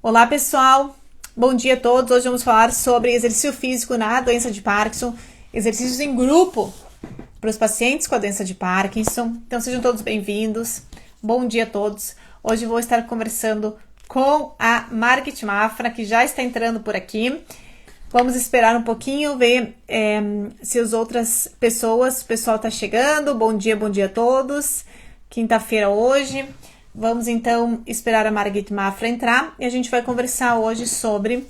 Olá, pessoal. Bom dia a todos. Hoje vamos falar sobre exercício físico na doença de Parkinson, exercícios em grupo para os pacientes com a doença de Parkinson. Então, sejam todos bem-vindos. Bom dia a todos. Hoje vou estar conversando com a Margit Mafra, que já está entrando por aqui. Vamos esperar um pouquinho, ver se as outras pessoas, o pessoal está chegando. Bom dia a todos. Quinta-feira hoje. Vamos então esperar a Margit Mafra entrar e a gente vai conversar hoje sobre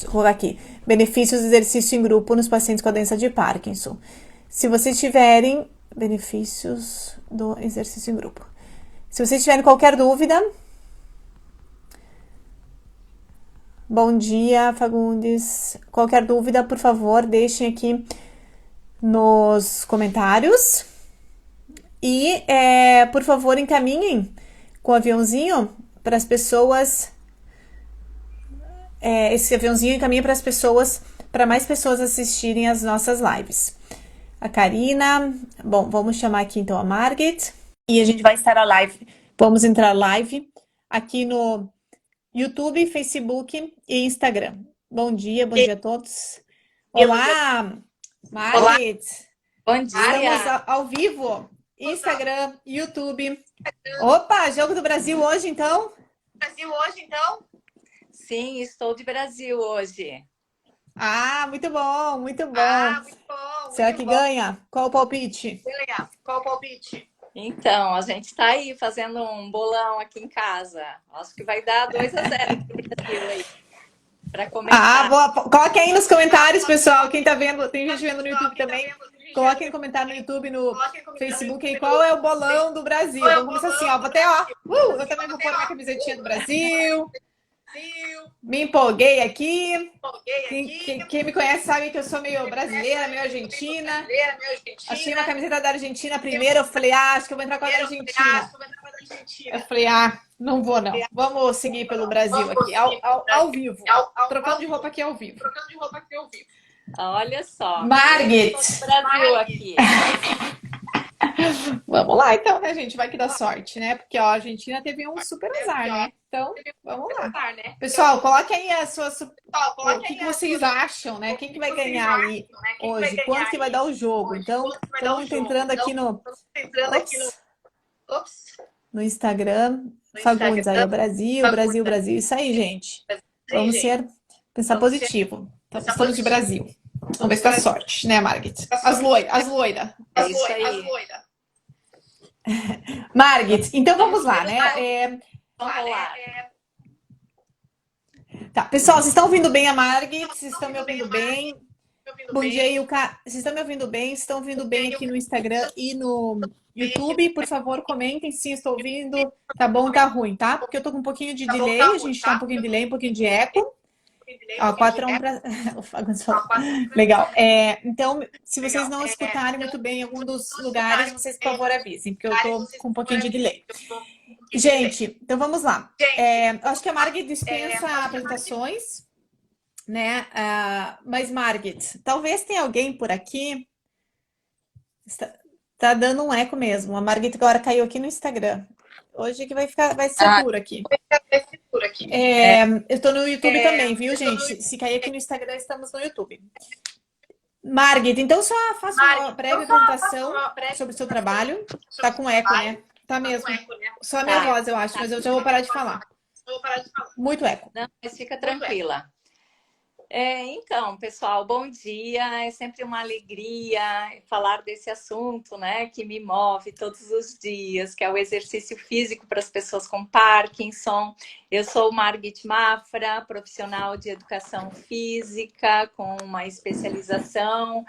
vou aqui, benefícios do exercício em grupo nos pacientes com a doença de Parkinson. Se vocês tiverem benefícios do exercício em grupo. Se vocês tiverem qualquer dúvida, bom dia, Fagundes. Qualquer dúvida, por favor, deixem aqui nos comentários. E, por favor, encaminhem com o aviãozinho para as pessoas. Esse aviãozinho encaminha para as pessoas, para mais pessoas assistirem as nossas lives. A Karina. Bom, vamos chamar aqui então a Margit. E a gente vai estar a live. Vamos entrar live aqui no YouTube, Facebook e Instagram. Bom dia a todos. Olá, Margit. Bom dia. Estamos ao vivo. Instagram, YouTube. Opa, Jogo do Brasil hoje, então? Sim, estou de Brasil hoje. Ah, muito bom, muito bom. Será que ganha? Qual o palpite? Então, a gente está aí fazendo um bolão aqui em casa. Acho que vai dar 2-0 pro Brasil aí, para começar. Boa. Coloque aí nos comentários, pessoal. Quem tá vendo, tem gente vendo no YouTube também. Coloquem no comentário no YouTube, no Facebook aí, qual é o bolão do Brasil. Vamos começar assim, ó. Vou até, eu também vou pôr minha camisetinha do Brasil. Me empolguei aqui. Quem me conhece sabe que eu sou meio brasileira, meio argentina. Achei uma camiseta da Argentina primeiro. Eu falei, acho que eu vou entrar com a da Argentina. Eu falei, não vou não. Vamos seguir pelo Brasil aqui, ao vivo. Trocando de roupa aqui ao vivo. Olha só. Margit. Brasil aqui. Vamos lá, então, né, gente? Vai que dá sorte, né? Porque ó, a Argentina teve um super azar, né? Então, vamos lá. Pessoal, coloque aí as suas. O que vocês acham, né? Quem que vai ganhar aí hoje? Quanto que vai dar o jogo? Então, todo mundo entrando aqui no. No Instagram. Fagundes, aí, o Brasil. Isso aí, gente. Vamos pensar positivo. Então, estamos de Brasil. Vamos ver se dá sorte, né, Margit? As loiras. É isso aí. Margit, então vamos lá, né? Vamos lá. Tá, pessoal, vocês estão ouvindo bem a Margit? Vocês estão me ouvindo bem? Bom dia, Ilka. Vocês estão me ouvindo bem? Vocês estão ouvindo bem aqui no Instagram e no YouTube? Por favor, comentem se estou ouvindo. Tá bom, tá ruim, tá? Porque eu tô com um pouquinho de delay, a gente tá um pouquinho de delay, um pouquinho de eco. Ó, 4-1 para... O Fagundes falou. Legal. Então, se vocês não escutarem muito bem em algum dos lugares, vocês, por favor, avisem, porque eu tô com um pouquinho de delay. Gente, então vamos lá. Eu acho que a Margit dispensa apresentações, né? Mas, Margit, talvez tenha alguém por aqui. Tá dando um eco mesmo. A Margit agora caiu aqui no Instagram. Hoje que vai ser duro aqui. Eu tô no YouTube também, viu, gente? Se cair aqui no Instagram, estamos no YouTube. Margit, então só faça uma breve apresentação sobre o seu trabalho. Tá com eco, né? Tá mesmo. Só a minha voz, eu acho, mas eu já vou parar de falar. Muito eco. Não, mas fica tranquila. Então, pessoal, bom dia. É sempre uma alegria falar desse assunto, né, que me move todos os dias, que é o exercício físico para as pessoas com Parkinson. Eu sou Margit Mafra, profissional de educação física, com uma especialização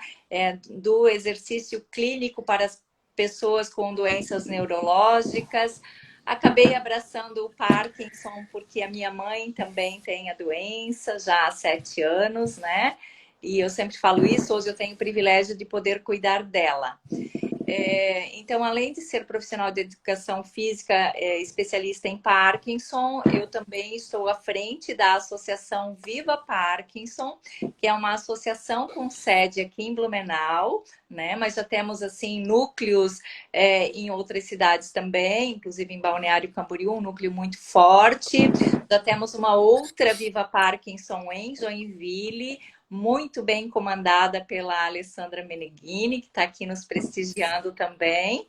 do exercício clínico para as pessoas com doenças neurológicas. Acabei abraçando o Parkinson porque a minha mãe também tem a doença já há 7 anos, né? E eu sempre falo isso, hoje eu tenho o privilégio de poder cuidar dela. Então, além de ser profissional de educação física, especialista em Parkinson, eu também estou à frente da Associação Viva Parkinson, que é uma associação com sede aqui em Blumenau, né? Mas já temos, assim, núcleos em outras cidades também, inclusive em Balneário Camboriú, um núcleo muito forte. Já temos uma outra Viva Parkinson em Joinville, muito bem comandada pela Alessandra Meneghini, que está aqui nos prestigiando também.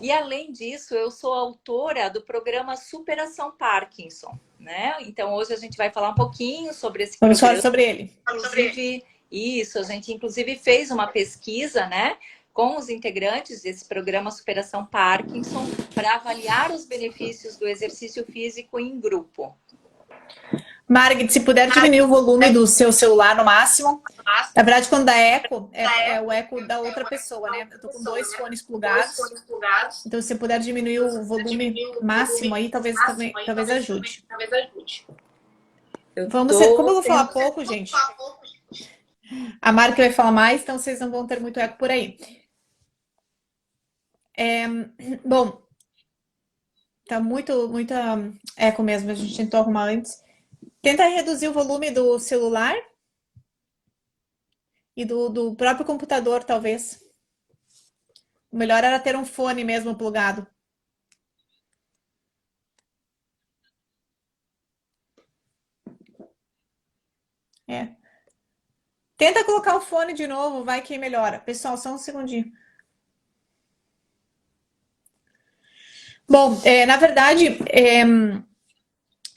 E, além disso, eu sou autora do programa Superação Parkinson, né? Então, hoje a gente vai falar um pouquinho sobre esse Vamos falar programa. sobre ele. Inclusive, isso, a gente inclusive fez uma pesquisa, né? Com os integrantes desse programa Superação Parkinson para avaliar os benefícios do exercício físico em grupo. Margit, se puder diminuir o volume do seu celular no máximo. Na verdade, quando dá eco, é o eco da outra pessoa, né? Eu tô com 2 fones plugados. Então, se puder diminuir o volume máximo aí, talvez ajude. Como eu vou falar pouco, gente, a Margit vai falar mais, então vocês não vão ter muito eco por aí. Bom, tá muito eco mesmo, a gente tentou arrumar antes. Tenta reduzir o volume do celular e do próprio computador, talvez. O melhor era ter um fone mesmo plugado. Tenta colocar o fone de novo, vai que melhora. Pessoal, só um segundinho. Bom, na verdade,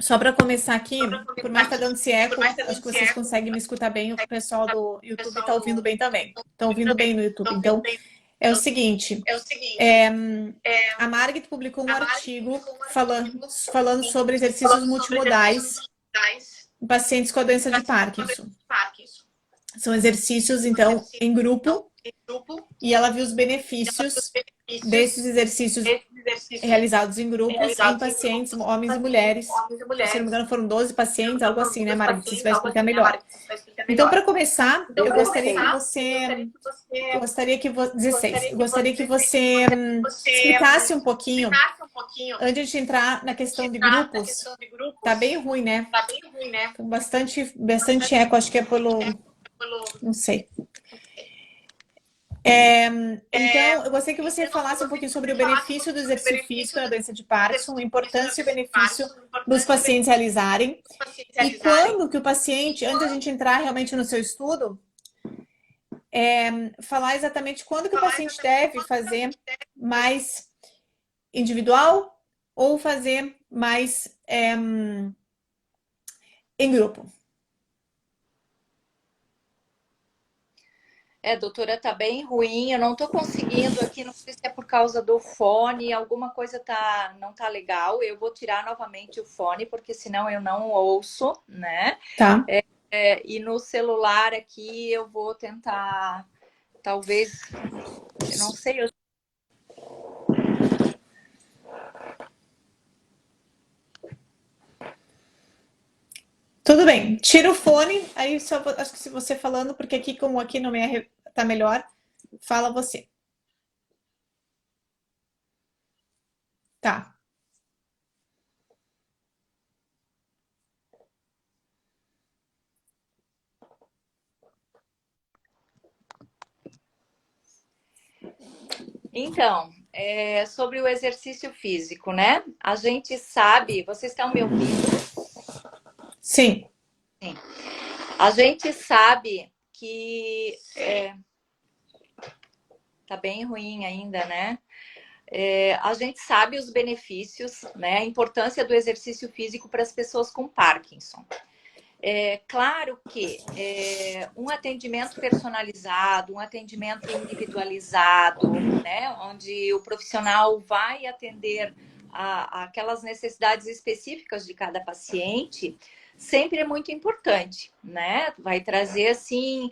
só para começar aqui, por mais que tá dando esse eco, acho que vocês conseguem me escutar bem. O pessoal do YouTube está ouvindo bem também. Estão ouvindo bem no YouTube. Então, é o seguinte. A Margit publicou um artigo falando sobre exercícios multimodais em pacientes com a doença de Parkinson. São exercícios, então, em grupo, e ela viu os benefícios desses exercícios realizados em grupos em pacientes, homens e mulheres. Se não me engano, foram 12 pacientes, algo assim, né, Margit? Você vai explicar melhor. Então, para começar, eu gostaria que você... 16. Eu gostaria que você explicasse um pouquinho, antes de entrar na questão de grupos. Tá bem ruim, né? Com bastante eco, acho que é pelo... Não sei. Então, eu gostaria que você falasse um pouquinho sobre o benefício do exercício físico na doença de Parkinson, a importância e o benefício dos pacientes realizarem, e quando que o paciente, antes da gente entrar realmente no seu estudo, falar exatamente quando que o paciente deve fazer mais individual ou fazer mais em grupo. Doutora, tá bem ruim, eu não tô conseguindo aqui, não sei se é por causa do fone, alguma coisa não tá legal. Eu vou tirar novamente o fone, porque senão eu não ouço, né? Tá. E no celular aqui eu vou tentar, talvez, eu não sei. Tudo bem, tira o fone, aí acho que se você falando, porque aqui, como aqui no minha tá melhor, fala você. Tá. Então, sobre o exercício físico, né? A gente sabe, vocês estão me ouvindo? Sim. Sim. A gente sabe que tá bem ruim ainda, né? A gente sabe os benefícios, né? A importância do exercício físico para as pessoas com Parkinson. Claro que um atendimento personalizado, um atendimento individualizado, né? Onde o profissional vai atender aquelas necessidades específicas de cada paciente, sempre é muito importante, né? Vai trazer, assim,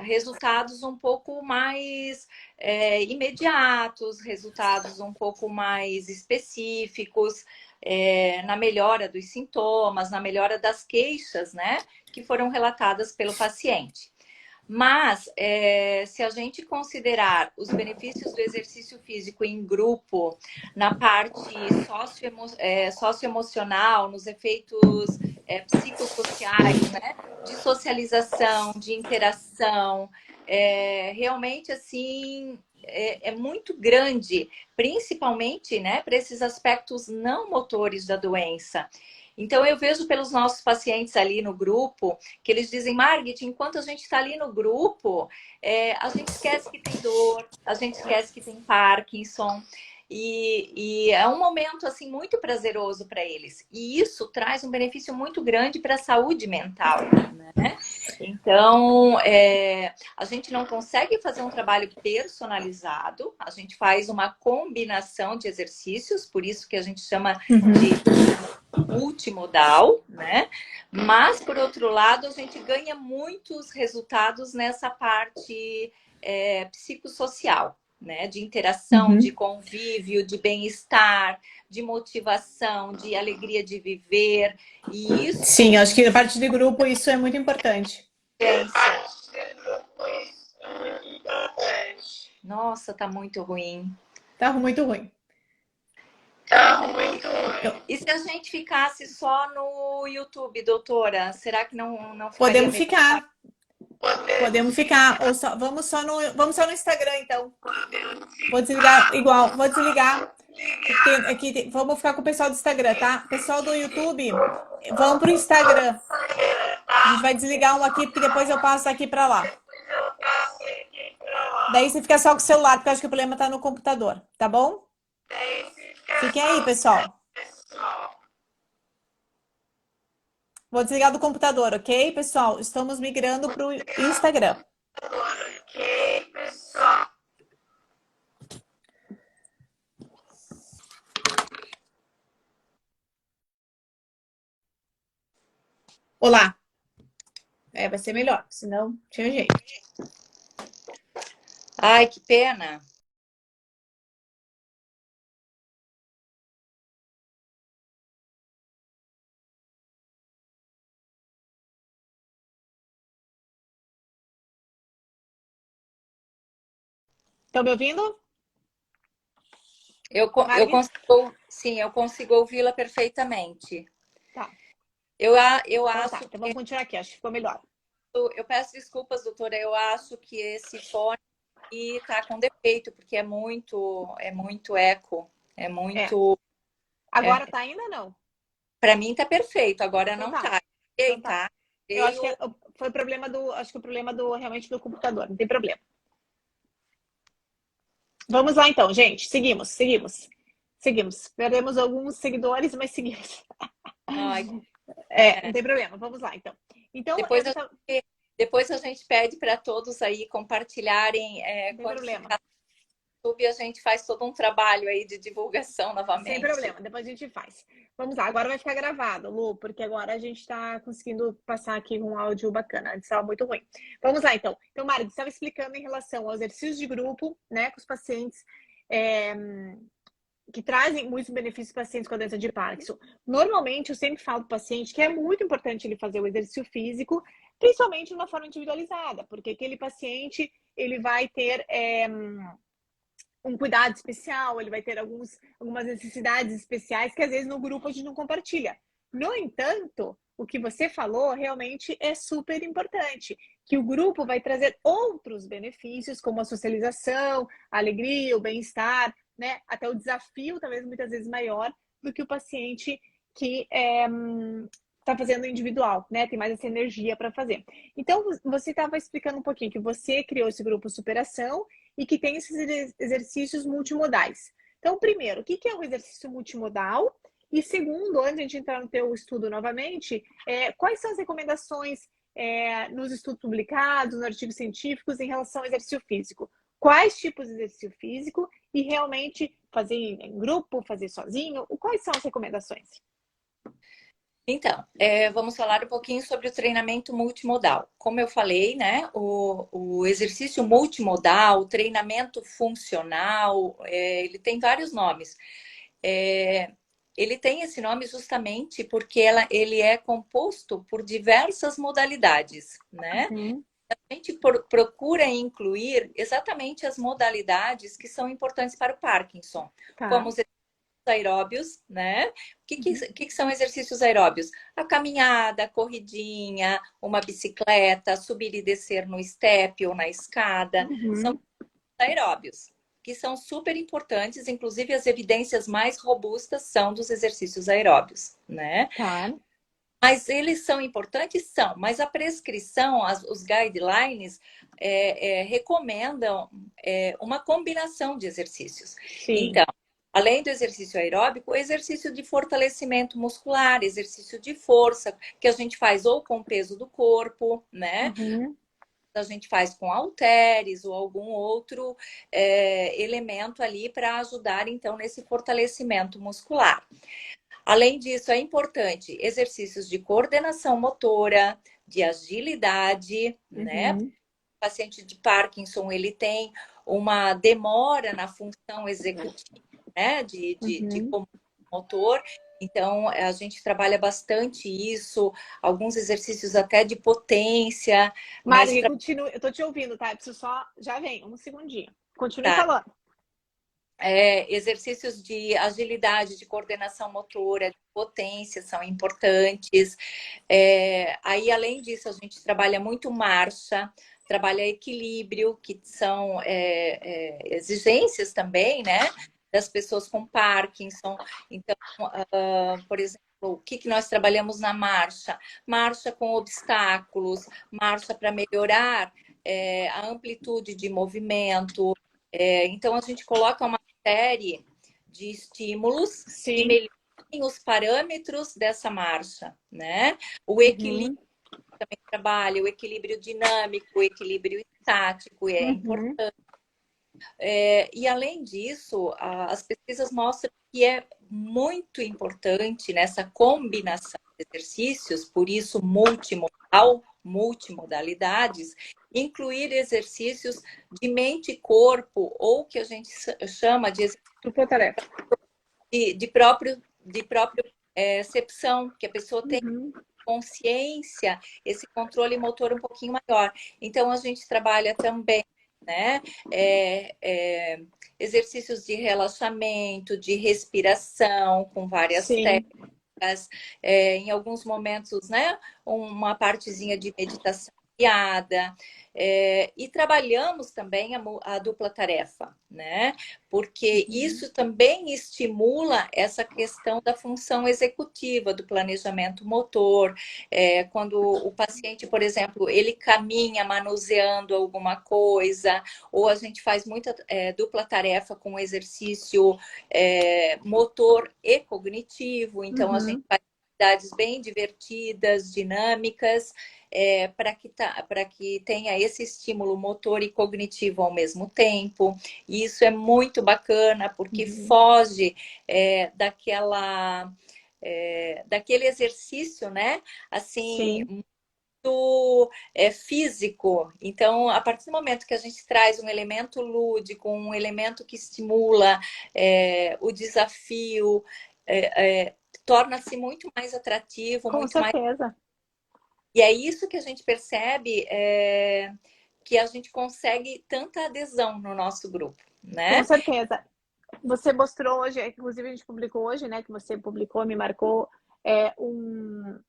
resultados um pouco mais imediatos, resultados um pouco mais específicos, na melhora dos sintomas, na melhora das queixas, né? Que foram relatadas pelo paciente. Mas, se a gente considerar os benefícios do exercício físico em grupo, na parte socioemocional, nos efeitos psicossociais, né? De socialização, de interação, realmente, assim, é muito grande, principalmente, né, para esses aspectos não motores da doença. Então, eu vejo pelos nossos pacientes ali no grupo, que eles dizem, Margit, enquanto a gente está ali no grupo, a gente esquece que tem dor, a gente esquece que tem Parkinson. E é um momento assim muito prazeroso para eles. E isso traz um benefício muito grande para a saúde mental, né? Então, a gente não consegue fazer um trabalho personalizado, a gente faz uma combinação de exercícios, por isso que a gente chama de multimodal, né? Mas, por outro lado, a gente ganha muitos resultados nessa parte psicossocial, né? De interação, de convívio, de bem-estar, de motivação, de alegria de viver. E isso... Sim, acho que a parte de grupo isso é muito importante. Nossa, tá muito ruim. Tá muito ruim. E se a gente ficasse só no YouTube, doutora? Será que não ficaria Podemos melhor? ficar. Podemos ficar. Ou só, vamos só no Instagram, então. Vou desligar igual. Vou desligar. Vamos ficar com o pessoal do Instagram, tá? Pessoal do YouTube, vamos pro Instagram. A gente vai desligar um aqui, porque depois eu passo aqui para lá. Daí você fica só com o celular, porque eu acho que o problema tá no computador, tá bom? Fiquem aí, pessoal. Vou desligar do computador, ok, pessoal? Estamos migrando pro Instagram. Olá. Vai ser melhor, senão tinha jeito. Ai, que pena. Estão me ouvindo? Eu consigo, sim, eu consigo ouvi-la perfeitamente. Tá. Eu Então, acho tá. Então vamos continuar aqui, acho que ficou melhor. eu peço desculpas, doutora. Eu acho que esse fone está com defeito, porque é muito eco. É muito. Agora tá ainda não? Para mim tá perfeito, agora Então não tá. tá. Então Ei, tá. tá. Eu acho que foi problema do. Acho que o problema realmente do computador, não tem problema. Vamos lá então, gente. Seguimos. Perdemos alguns seguidores, mas seguimos. Ai, Não tem problema. Vamos lá então. Então, depois a gente pede para todos aí compartilharem quando problema. Ficar no YouTube, a gente faz todo um trabalho aí de divulgação novamente. Sem problema, depois a gente faz. Vamos lá, agora vai ficar gravado, Lu, porque agora a gente está conseguindo passar aqui um áudio bacana. Antes estava muito ruim. Vamos lá, então. Então, Mari, você estava explicando em relação aos exercícios de grupo, né, com os pacientes que trazem muitos benefícios para pacientes com a doença de Parkinson. Normalmente, eu sempre falo para o paciente que é muito importante ele fazer o exercício físico, principalmente de uma forma individualizada, porque aquele paciente ele vai ter um cuidado especial, ele vai ter algumas necessidades especiais que às vezes no grupo a gente não compartilha. No entanto, o que você falou realmente é super importante, que o grupo vai trazer outros benefícios, como a socialização, a alegria, o bem-estar, né? Até o desafio, talvez muitas vezes maior do que o paciente que está fazendo individual, né? Tem mais essa energia para fazer. Então, você estava explicando um pouquinho que você criou esse grupo Superação e que tem esses exercícios multimodais. Então, primeiro, o que é o exercício multimodal? E segundo, antes de a gente entrar no teu estudo novamente, quais são as recomendações nos estudos publicados, nos artigos científicos em relação ao exercício físico? Quais tipos de exercício físico e realmente fazer em grupo, fazer sozinho? Quais são as recomendações? Então, vamos falar um pouquinho sobre o treinamento multimodal. Como eu falei, né, o exercício multimodal, o treinamento funcional, ele tem vários nomes. Ele tem esse nome justamente porque ele é composto por diversas modalidades, né? Uhum. A gente procura incluir exatamente as modalidades que são importantes para o Parkinson, Tá. como os aeróbios, né? O Uhum. que são exercícios aeróbios? A caminhada, a corridinha, uma bicicleta, subir e descer no step ou na escada, são Uhum. aeróbios, que são super importantes, inclusive as evidências mais robustas são dos exercícios aeróbios, né? Tá. Mas eles são importantes? São, mas a prescrição, os guidelines recomendam uma combinação de exercícios. Sim. Então, além do exercício aeróbico, exercício de fortalecimento muscular, exercício de força, que a gente faz ou com o peso do corpo, né? Uhum. A gente faz com halteres ou algum outro elemento ali para ajudar, então, nesse fortalecimento muscular. Além disso, é importante exercícios de coordenação motora, de agilidade, né? O Uhum. paciente de Parkinson, ele tem uma demora na função executiva, né? De Uhum. comando motor. Então, a gente trabalha bastante isso, alguns exercícios até de potência, mas Mari, continue. Eu tô te ouvindo, tá? Eu preciso só. Já vem, um segundinho. Continue tá, falando. exercícios de agilidade, de coordenação motora, de potência são importantes. Aí, além disso, a gente trabalha muito marcha, trabalha equilíbrio, que são exigências também, né? Das pessoas com Parkinson. Então, por exemplo, o que nós trabalhamos na marcha? Marcha com obstáculos, marcha para melhorar a amplitude de movimento. Então, a gente coloca uma série de estímulos que Sim. melhoram os parâmetros dessa marcha, né? O equilíbrio Uhum. também trabalha, o equilíbrio dinâmico, o equilíbrio estático é Uhum. importante. E além disso, as pesquisas mostram que é muito importante nessa combinação de exercícios, por isso multimodal, multimodalidades, incluir exercícios de mente e corpo, ou que a gente chama de Dupla tarefa. de próprio percepção, que a pessoa tem Uhum. consciência, esse controle motor um pouquinho maior. Então, a gente trabalha também, né? Exercícios de relaxamento, de respiração, com várias Sim. técnicas, em alguns momentos, né? Uma partezinha de meditação guiada, e trabalhamos também a dupla tarefa, né? Porque Uhum. isso também estimula essa questão da função executiva, do planejamento motor, quando o paciente, por exemplo, ele caminha manuseando alguma coisa, ou a gente faz muita dupla tarefa com exercício motor e cognitivo, então a gente Uhum. faz atividades bem divertidas, dinâmicas, para que tenha esse estímulo motor e cognitivo ao mesmo tempo. E isso é muito bacana, porque Uhum. foge daquele exercício, né? Assim, Sim. muito físico. Então, a partir do momento que a gente traz um elemento lúdico, um elemento que estimula o desafio, torna-se muito mais atrativo, Com muito mais. certeza. E é isso que a gente percebe que a gente consegue tanta adesão no nosso grupo, Com né? certeza. Você mostrou hoje, inclusive a gente publicou hoje, né? Que você publicou, me marcou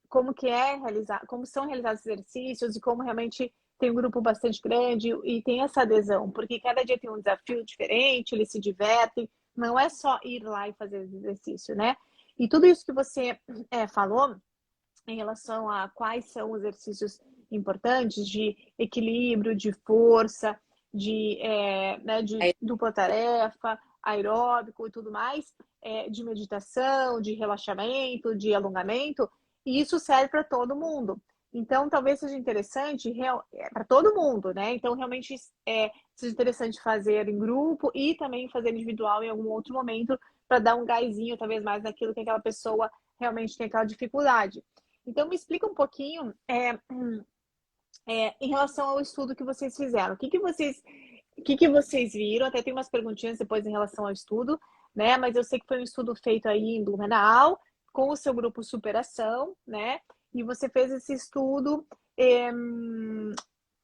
como que é realizar, como são realizados os exercícios e como realmente tem um grupo bastante grande e tem essa adesão, porque cada dia tem um desafio diferente, eles se divertem, não é só ir lá e fazer exercício, né? E tudo isso que você falou em relação a quais são os exercícios importantes de equilíbrio, de força, de dupla tarefa, aeróbico e tudo mais, de meditação, de relaxamento, de alongamento, e isso serve para todo mundo. Então, talvez seja interessante para todo mundo, né? Então, realmente seja interessante fazer em grupo e também fazer individual em algum outro momento para dar um gásinho, talvez mais naquilo que aquela pessoa realmente tem aquela dificuldade. Então, me explica um pouquinho em relação ao estudo que vocês fizeram. O que que vocês viram? Até tem umas perguntinhas depois em relação ao estudo, né? Mas eu sei que foi um estudo feito aí em Blumenau, com o seu grupo Superação, né? E você fez esse estudo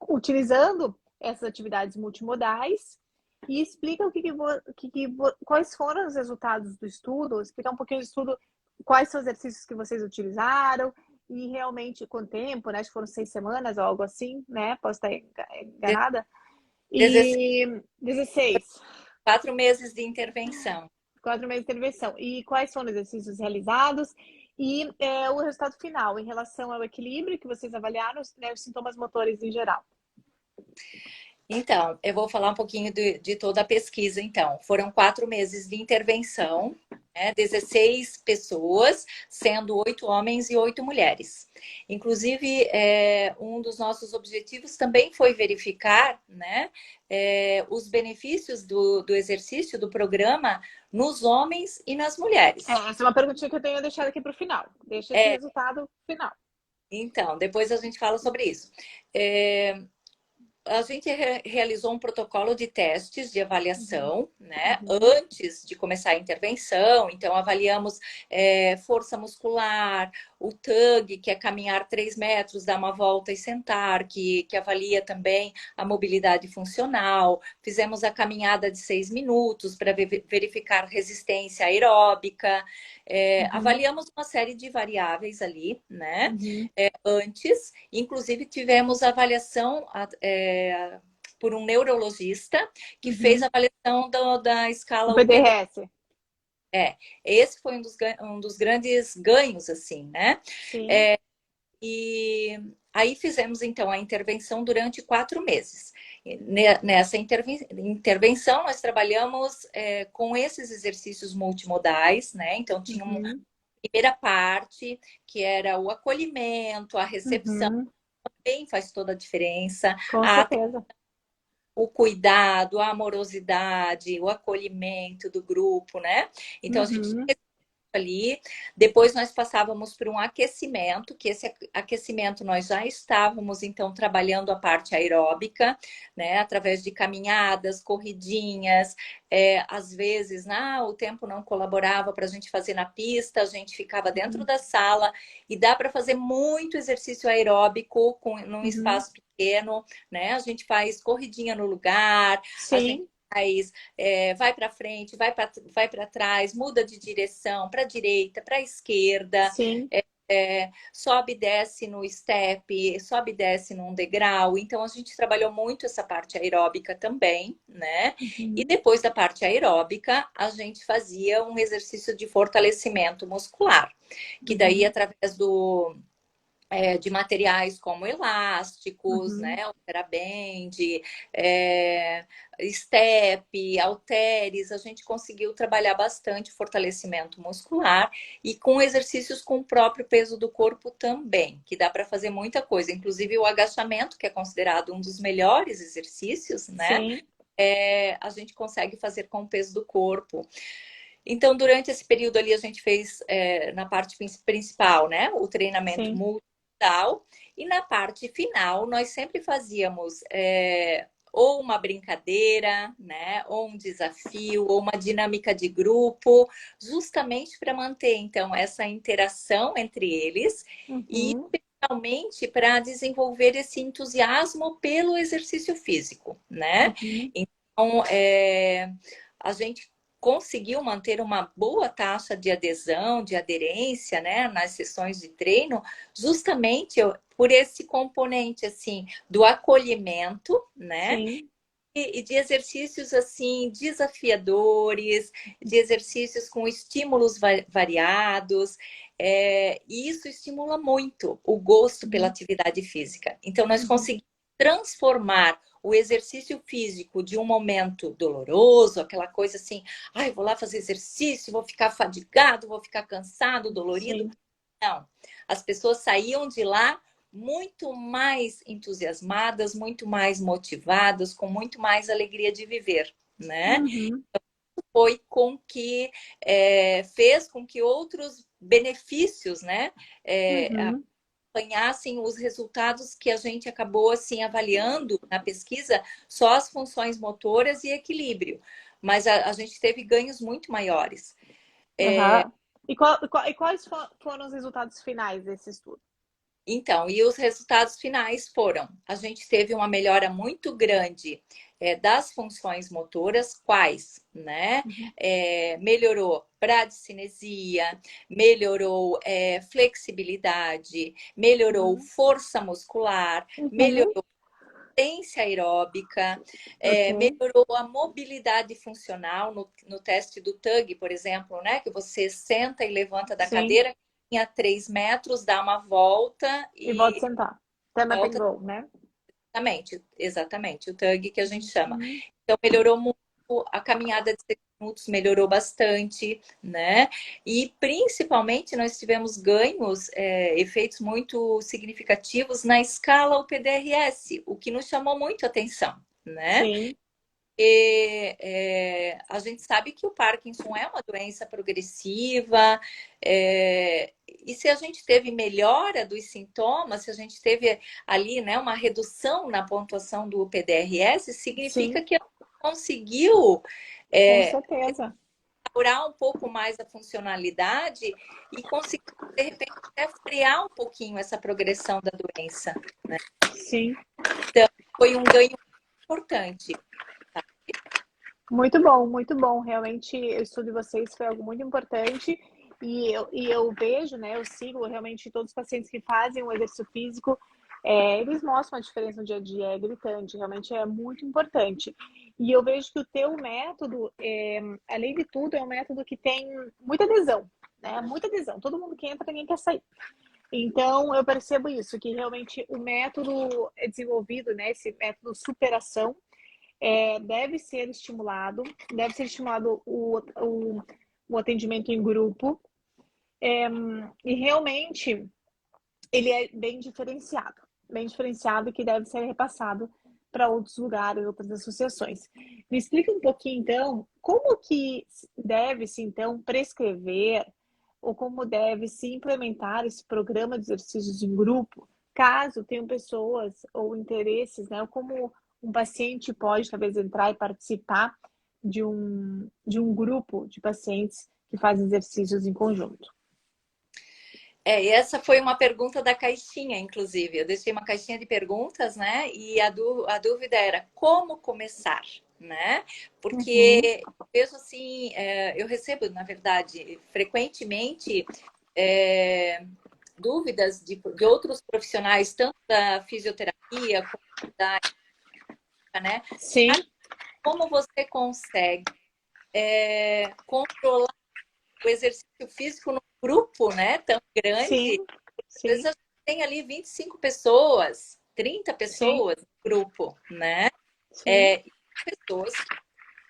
utilizando essas atividades multimodais e explica quais foram os resultados do estudo, explicar um pouquinho do estudo, quais são os exercícios que vocês utilizaram e realmente com tempo, né? Acho que foram 6 semanas ou algo assim, né? Posso estar enganada. 16, E 16, 4 meses de intervenção. 4 meses de intervenção. E quais foram os exercícios realizados? E o resultado final em relação ao equilíbrio que vocês avaliaram, né, os sintomas motores em geral. Então, eu vou falar um pouquinho de toda a pesquisa, então. Foram 4 meses de intervenção, né? 16 pessoas, sendo 8 homens e 8 mulheres. Inclusive, um dos nossos objetivos também foi verificar, né, os benefícios do exercício, do programa, nos homens e nas mulheres. Essa é uma perguntinha que eu tenho deixado aqui para o final. Deixa esse resultado final. Então, depois a gente fala sobre isso. A gente realizou um protocolo de testes de avaliação, né? Antes de começar a intervenção. Então, avaliamos força muscular, o TUG, que é caminhar 3 metros, dar uma volta e sentar, que avalia também a mobilidade funcional. Fizemos a caminhada de 6 minutos para verificar resistência aeróbica. Avaliamos uma série de variáveis ali, né? Antes, inclusive, tivemos avaliação por um neurologista que fez a avaliação da escala o PDRS. Esse foi um dos grandes ganhos, assim, né? Sim. E aí fizemos, então, a intervenção durante 4 meses. Nessa intervenção, nós trabalhamos com esses exercícios multimodais, né? Então, tinha uma primeira parte, que era o acolhimento, a recepção, também faz toda a diferença. Com certeza. O cuidado, a amorosidade, o acolhimento do grupo, né? Então, a gente ali. Depois nós passávamos por um aquecimento, que esse aquecimento nós já estávamos, então, trabalhando a parte aeróbica, né? Através de caminhadas, corridinhas. Às vezes, o tempo não colaborava para a gente fazer na pista, a gente ficava dentro da sala e dá para fazer muito exercício aeróbico num espaço pequeno, né? A gente faz corridinha no lugar, Sim. A gente vai para frente, vai para trás, muda de direção para a direita, para a esquerda, Sim. Sobe e desce no step, sobe e desce num degrau. Então, a gente trabalhou muito essa parte aeróbica também, né? E depois da parte aeróbica, a gente fazia um exercício de fortalecimento muscular, que daí, através de materiais como elásticos, né, o TheraBand, step, halteres, a gente conseguiu trabalhar bastante fortalecimento muscular e com exercícios com o próprio peso do corpo também, que dá para fazer muita coisa, inclusive o agachamento, que é considerado um dos melhores exercícios, né? A gente consegue fazer com o peso do corpo. Então, durante esse período ali, a gente fez na parte principal, né, o treinamento multimodal. E na parte final, nós sempre fazíamos ou uma brincadeira, né, ou um desafio, ou uma dinâmica de grupo, justamente para manter, então, essa interação entre eles e especialmente para desenvolver esse entusiasmo pelo exercício físico, né? Então, a gente conseguiu manter uma boa taxa de adesão, de aderência, né, nas sessões de treino, justamente por esse componente, assim, do acolhimento, né, e de exercícios, assim, desafiadores, de exercícios com estímulos variados, e isso estimula muito o gosto pela atividade física. Então, nós conseguimos transformar o exercício físico de um momento doloroso, aquela coisa assim, vou lá fazer exercício, vou ficar fadigado, vou ficar cansado, dolorido. Não, as pessoas saíam de lá muito mais entusiasmadas, muito mais motivadas, com muito mais alegria de viver, né? Então, foi com que fez com que outros benefícios, né, acompanhassem os resultados que a gente acabou assim avaliando na pesquisa, só as funções motoras e equilíbrio, mas a gente teve ganhos muito maiores. E quais foram os resultados finais desse estudo? Então, e os resultados finais foram: a gente teve uma melhora muito grande das funções motoras, quais, né? Uhum. Melhorou bradicinesia, melhorou flexibilidade, melhorou Uhum. força muscular, Uhum. melhorou potência aeróbica, Ok. melhorou a mobilidade funcional no teste do TUG, por exemplo, né? Que você senta e levanta da Sim. cadeira a 3 metros, dá uma volta E volta a e sentar. Tap and volta. go, né? Exatamente, o TUG que a gente chama. Uhum. Então, melhorou muito, a caminhada de 6 minutos melhorou bastante, né? E principalmente nós tivemos ganhos, efeitos muito significativos na escala UPDRS, o que nos chamou muito a atenção, né? Sim. E, a gente sabe que o Parkinson é uma doença progressiva, e se a gente teve melhora dos sintomas, se a gente teve ali, né, uma redução na pontuação do PDRS, significa Sim. que conseguiu Com é, certeza. restaurar um pouco mais a funcionalidade e conseguiu, de repente, até frear um pouquinho essa progressão da doença, né? Sim. Então, foi um ganho importante. Muito bom, muito bom. Realmente, o estudo de vocês foi algo muito importante. E eu vejo, né? Eu sigo realmente todos os pacientes que fazem o exercício físico, eles mostram a diferença no dia a dia, é gritante, realmente é muito importante. E eu vejo que o teu método, além de tudo, é um método que tem muita adesão, né? Muita adesão. Todo mundo que entra, ninguém quer sair. Então, eu percebo isso, que realmente o método é desenvolvido, né? Esse método superação deve ser estimulado o atendimento em grupo, e realmente ele é bem diferenciado e que deve ser repassado para outros lugares, outras associações. Me explica um pouquinho, então, como que deve-se, então, prescrever ou como deve-se implementar esse programa de exercícios em grupo, caso tenham pessoas ou interesses, né? Ou como um paciente pode, talvez, entrar e participar de um grupo de pacientes que fazem exercícios em conjunto. E essa foi uma pergunta da caixinha, inclusive. Eu deixei uma caixinha de perguntas, né? E a dúvida era como começar, né? Uhum. Porque eu vejo assim, eu recebo, na verdade, frequentemente é, dúvidas de outros profissionais, tanto da fisioterapia como da, né? Sim, Como você consegue controlar o exercício físico num grupo, né, tão grande? sim, Às vezes sim, a gente tem ali 25 pessoas, 30 sim, pessoas no grupo, né? sim, Pessoas que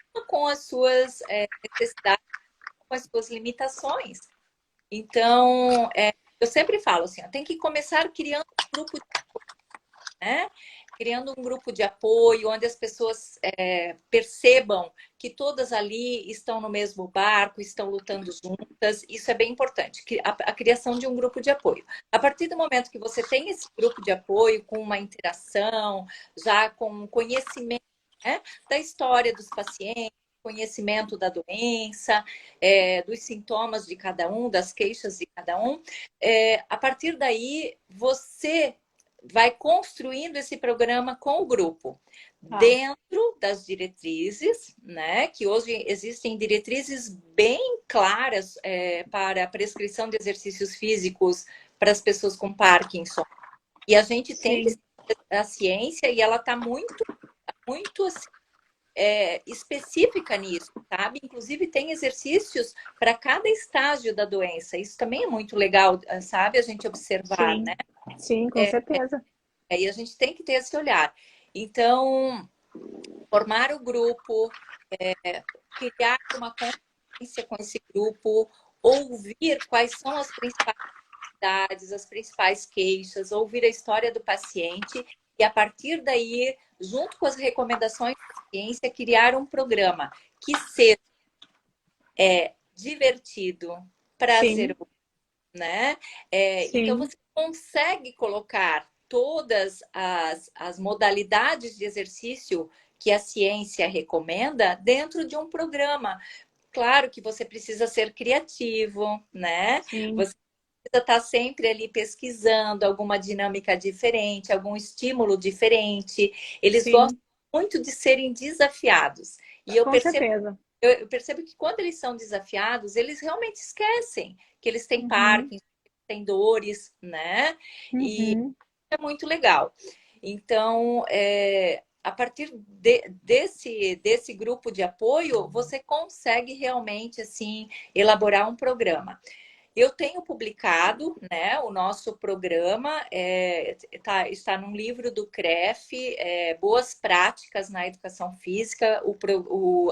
estão com as suas necessidades, com as suas limitações. Então, eu sempre falo assim, ó, tem que começar criando um grupo, né? Criando um grupo de apoio, onde as pessoas percebam que todas ali estão no mesmo barco, estão lutando juntas. Isso é bem importante, a criação de um grupo de apoio. A partir do momento que você tem esse grupo de apoio, com uma interação, já com conhecimento, né, da história dos pacientes, conhecimento da doença, dos sintomas de cada um, das queixas de cada um, a partir daí você vai construindo esse programa com o grupo, tá, dentro das diretrizes, né? Que hoje existem diretrizes bem claras para a prescrição de exercícios físicos para as pessoas com Parkinson. E a gente tem que sim, a ciência e ela está muito, muito assim, específica nisso, sabe? Inclusive tem exercícios para cada estágio da doença. Isso também é muito legal, sabe? A gente observar, né? sim, sim, com certeza. E a gente tem que ter esse olhar. Então, formar o grupo, criar uma consciência com esse grupo, ouvir quais são as principais necessidades, as principais queixas, ouvir a história do paciente e, a partir daí, junto com as recomendações da ciência, criar um programa que seja divertido, Sim, prazeroso, né? Então, sim, você consegue colocar todas as modalidades de exercício que a ciência recomenda dentro de um programa. Claro que você precisa ser criativo, né? sim, Você estar sempre ali pesquisando alguma dinâmica diferente, algum estímulo diferente. Eles gostam Sim, muito de serem desafiados. E com certeza. eu percebo que quando eles são desafiados, eles realmente esquecem que eles têm Uhum, Parkinson, têm dores, né? E uhum. é muito legal. Então, a partir desse grupo de apoio, você consegue realmente assim elaborar um programa. Eu tenho publicado, né, o nosso programa, está num livro do CREF, Boas Práticas na Educação Física,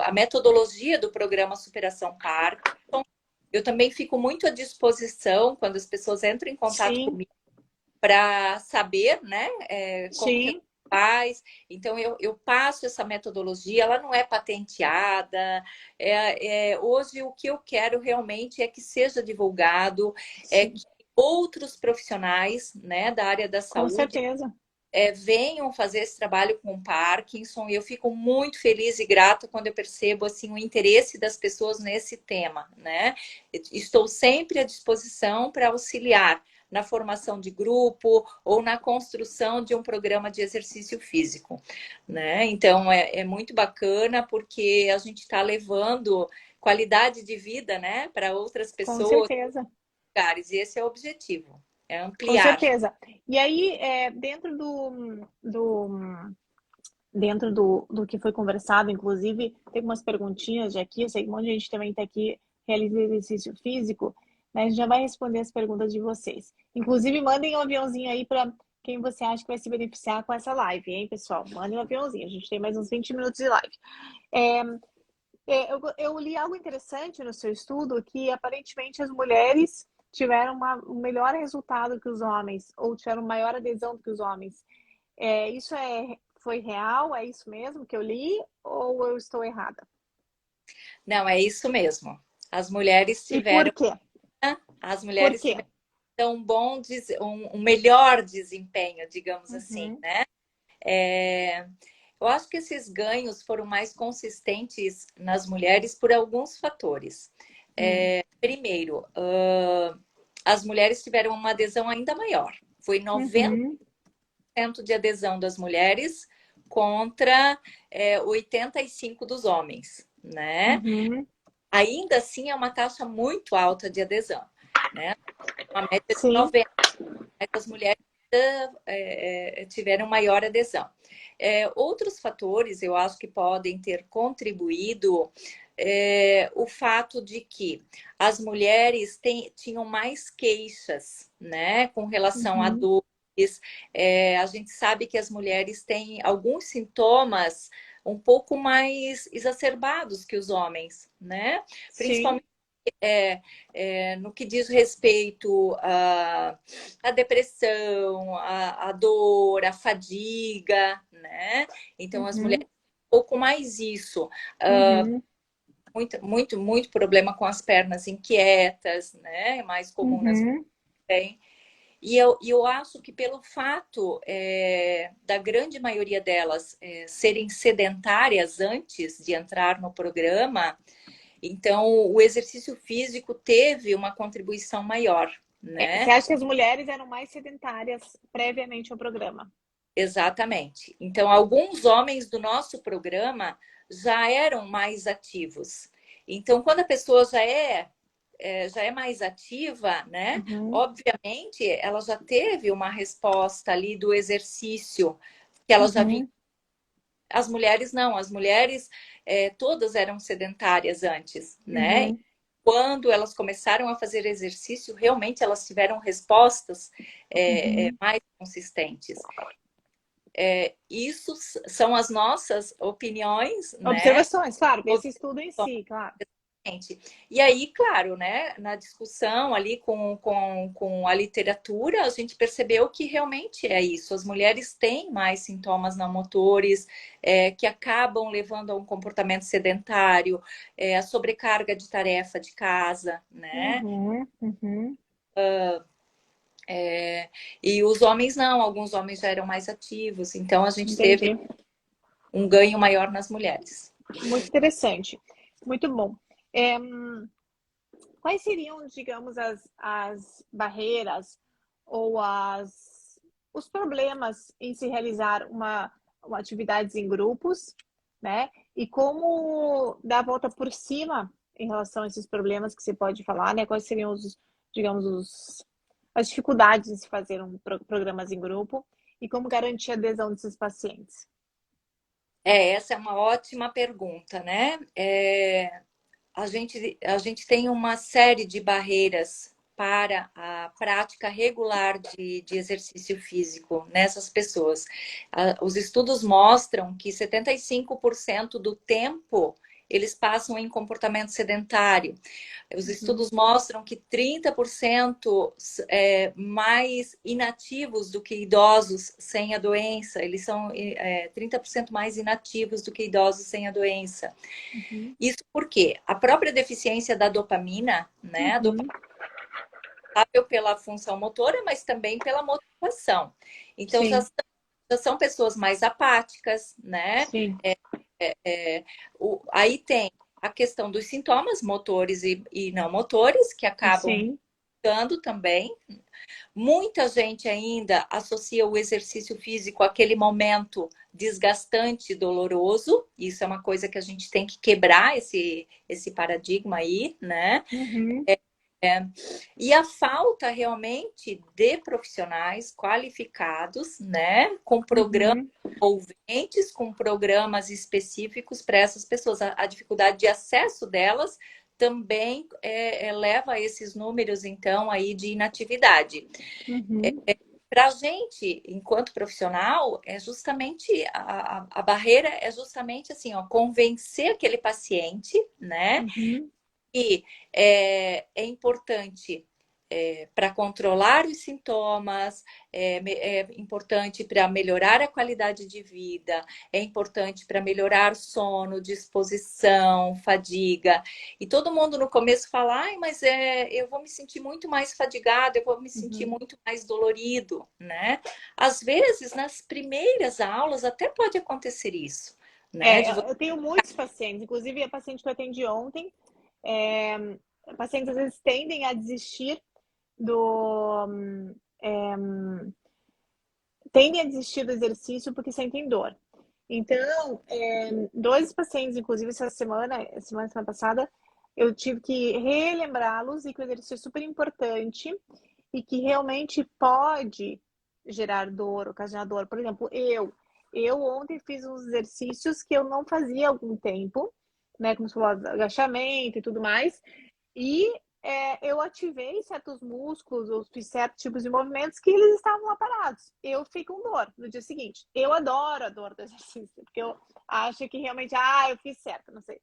a metodologia do programa Superação Parkinson. Eu também fico muito à disposição quando as pessoas entram em contato Sim, comigo para saber, né, como que sim, faz. Então, eu passo essa metodologia, ela não é patenteada. Hoje, o que eu quero realmente é que seja divulgado, sim, que outros profissionais, né, da área da com saúde certeza. venham fazer esse trabalho com Parkinson. E eu fico muito feliz e grata quando eu percebo assim o interesse das pessoas nesse tema, né? Estou sempre à disposição para auxiliar na formação de grupo ou na construção de um programa de exercício físico, né? Então é muito bacana porque a gente está levando qualidade de vida, né, para outras Com pessoas, certeza. lugares, e esse é o objetivo, é Com ampliar. certeza. E aí, dentro do que foi conversado, inclusive, tem umas perguntinhas já aqui. Eu sei que um monte de gente também está aqui realizando exercício físico, né? A gente já vai responder as perguntas de vocês. Inclusive, mandem um aviãozinho aí para quem você acha que vai se beneficiar com essa live, hein, pessoal? Mandem um aviãozinho. A gente tem mais uns 20 minutos de live. É, eu li algo interessante no seu estudo que aparentemente as mulheres tiveram um melhor resultado que os homens, ou tiveram maior adesão do que os homens. Foi real? É isso mesmo que eu li? Ou eu estou errada? Não, é isso mesmo. As mulheres E por tiveram, quê? as Por mulheres quê? tiveram um melhor desempenho, digamos assim, Uhum, né? É, eu acho que esses ganhos foram mais consistentes nas mulheres por alguns fatores. hum, Primeiro, as mulheres tiveram uma adesão ainda maior. Foi 90% uhum, de adesão das mulheres contra 85% dos homens, né? uhum, Ainda assim é uma taxa muito alta de adesão, né? Uma média de sim, 90%, mas as mulheres tiveram maior adesão. Outros fatores eu acho que podem ter contribuído o fato de que as mulheres tinham mais queixas, né, com relação a uhum, dores. A gente sabe que as mulheres têm alguns sintomas um pouco mais exacerbados que os homens, né? sim, Principalmente no que diz respeito à depressão, à dor, à fadiga, né? Então, as mulheres uhum, um pouco mais isso. uhum, Muito problema com as pernas inquietas, né? É mais comum nas uhum, mulheres. E eu acho que pelo fato da grande maioria delas serem sedentárias antes de entrar no programa, então o exercício físico teve uma contribuição maior, Você né? acha que as mulheres eram mais sedentárias previamente ao programa? Exatamente. Então, alguns homens do nosso programa já eram mais ativos. Então, quando a pessoa já é mais ativa, né? Uhum, Obviamente, ela já teve uma resposta ali do exercício que ela já vinha. uhum, As mulheres não, as mulheres todas eram sedentárias antes, né? uhum, Quando elas começaram a fazer exercício, realmente elas tiveram respostas uhum. mais consistentes. Isso são as nossas opiniões, né? Observações, claro, esse estudo em si, claro. E aí, claro, né, na discussão ali com a literatura, a gente percebeu que realmente é isso. As mulheres têm mais sintomas não motores, que acabam levando a um comportamento sedentário, a sobrecarga de tarefa de casa, né? Uhum, uhum. E os homens não, alguns homens já eram mais ativos, então a gente teve Entendi. um ganho maior nas mulheres. Muito interessante. Muito bom. É, quais seriam, digamos, as barreiras ou os problemas em se realizar uma atividades em grupos, né? E como dar a volta por cima em relação a esses problemas que você pode falar, né? Quais seriam digamos, as dificuldades de se fazer programas em grupo e como garantir a adesão desses pacientes? Essa é uma ótima pergunta, né? A gente tem uma série de barreiras para a prática regular de exercício físico nessas pessoas. Os estudos mostram que 75% do tempo eles passam em comportamento sedentário. Os estudos mostram que 30% mais inativos do que idosos sem a doença. Eles são 30% mais inativos do que idosos sem a doença. Uhum. Isso porque a própria deficiência da dopamina, né? A dopamina é responsável pela função motora, mas também pela motivação. Então, já são pessoas mais apáticas, né? Sim. Aí tem a questão dos sintomas motores e não motores, que acabam dando também. Muita gente ainda associa o exercício físico àquele momento desgastante, doloroso. Isso é uma coisa que a gente tem que quebrar esse paradigma aí, né? Uhum. E a falta realmente de profissionais qualificados, né? Com programas envolventes, com programas específicos para essas pessoas. A dificuldade de acesso delas também leva a esses números, então, aí de inatividade. Para a gente, enquanto profissional, é justamente a barreira é justamente assim, ó, convencer aquele paciente, né? E é importante para controlar os sintomas, é importante para melhorar a qualidade de vida, é importante para melhorar sono, disposição, fadiga. E todo mundo no começo fala, ai, mas eu vou me sentir muito mais fadigado, eu vou me sentir muito mais dolorido, né? Às vezes, nas primeiras aulas, até pode acontecer isso, né? Eu tenho muitos pacientes, inclusive a paciente que eu atendi ontem, pacientes às vezes tendem a desistir tendem a desistir do exercício porque sentem dor. Então, dois pacientes, inclusive essa semana passada, eu tive que relembrá-los e que o exercício é super importante e que realmente pode gerar dor, ocasionar dor. Por exemplo, eu ontem fiz uns exercícios que eu não fazia há algum tempo, né? Como se fosse agachamento e tudo mais. E eu ativei certos músculos, ou fiz certos tipos de movimentos que eles estavam lá parados. Eu fiquei com dor no dia seguinte. Eu adoro a dor do exercício, porque eu acho que realmente, eu fiz certo, não sei.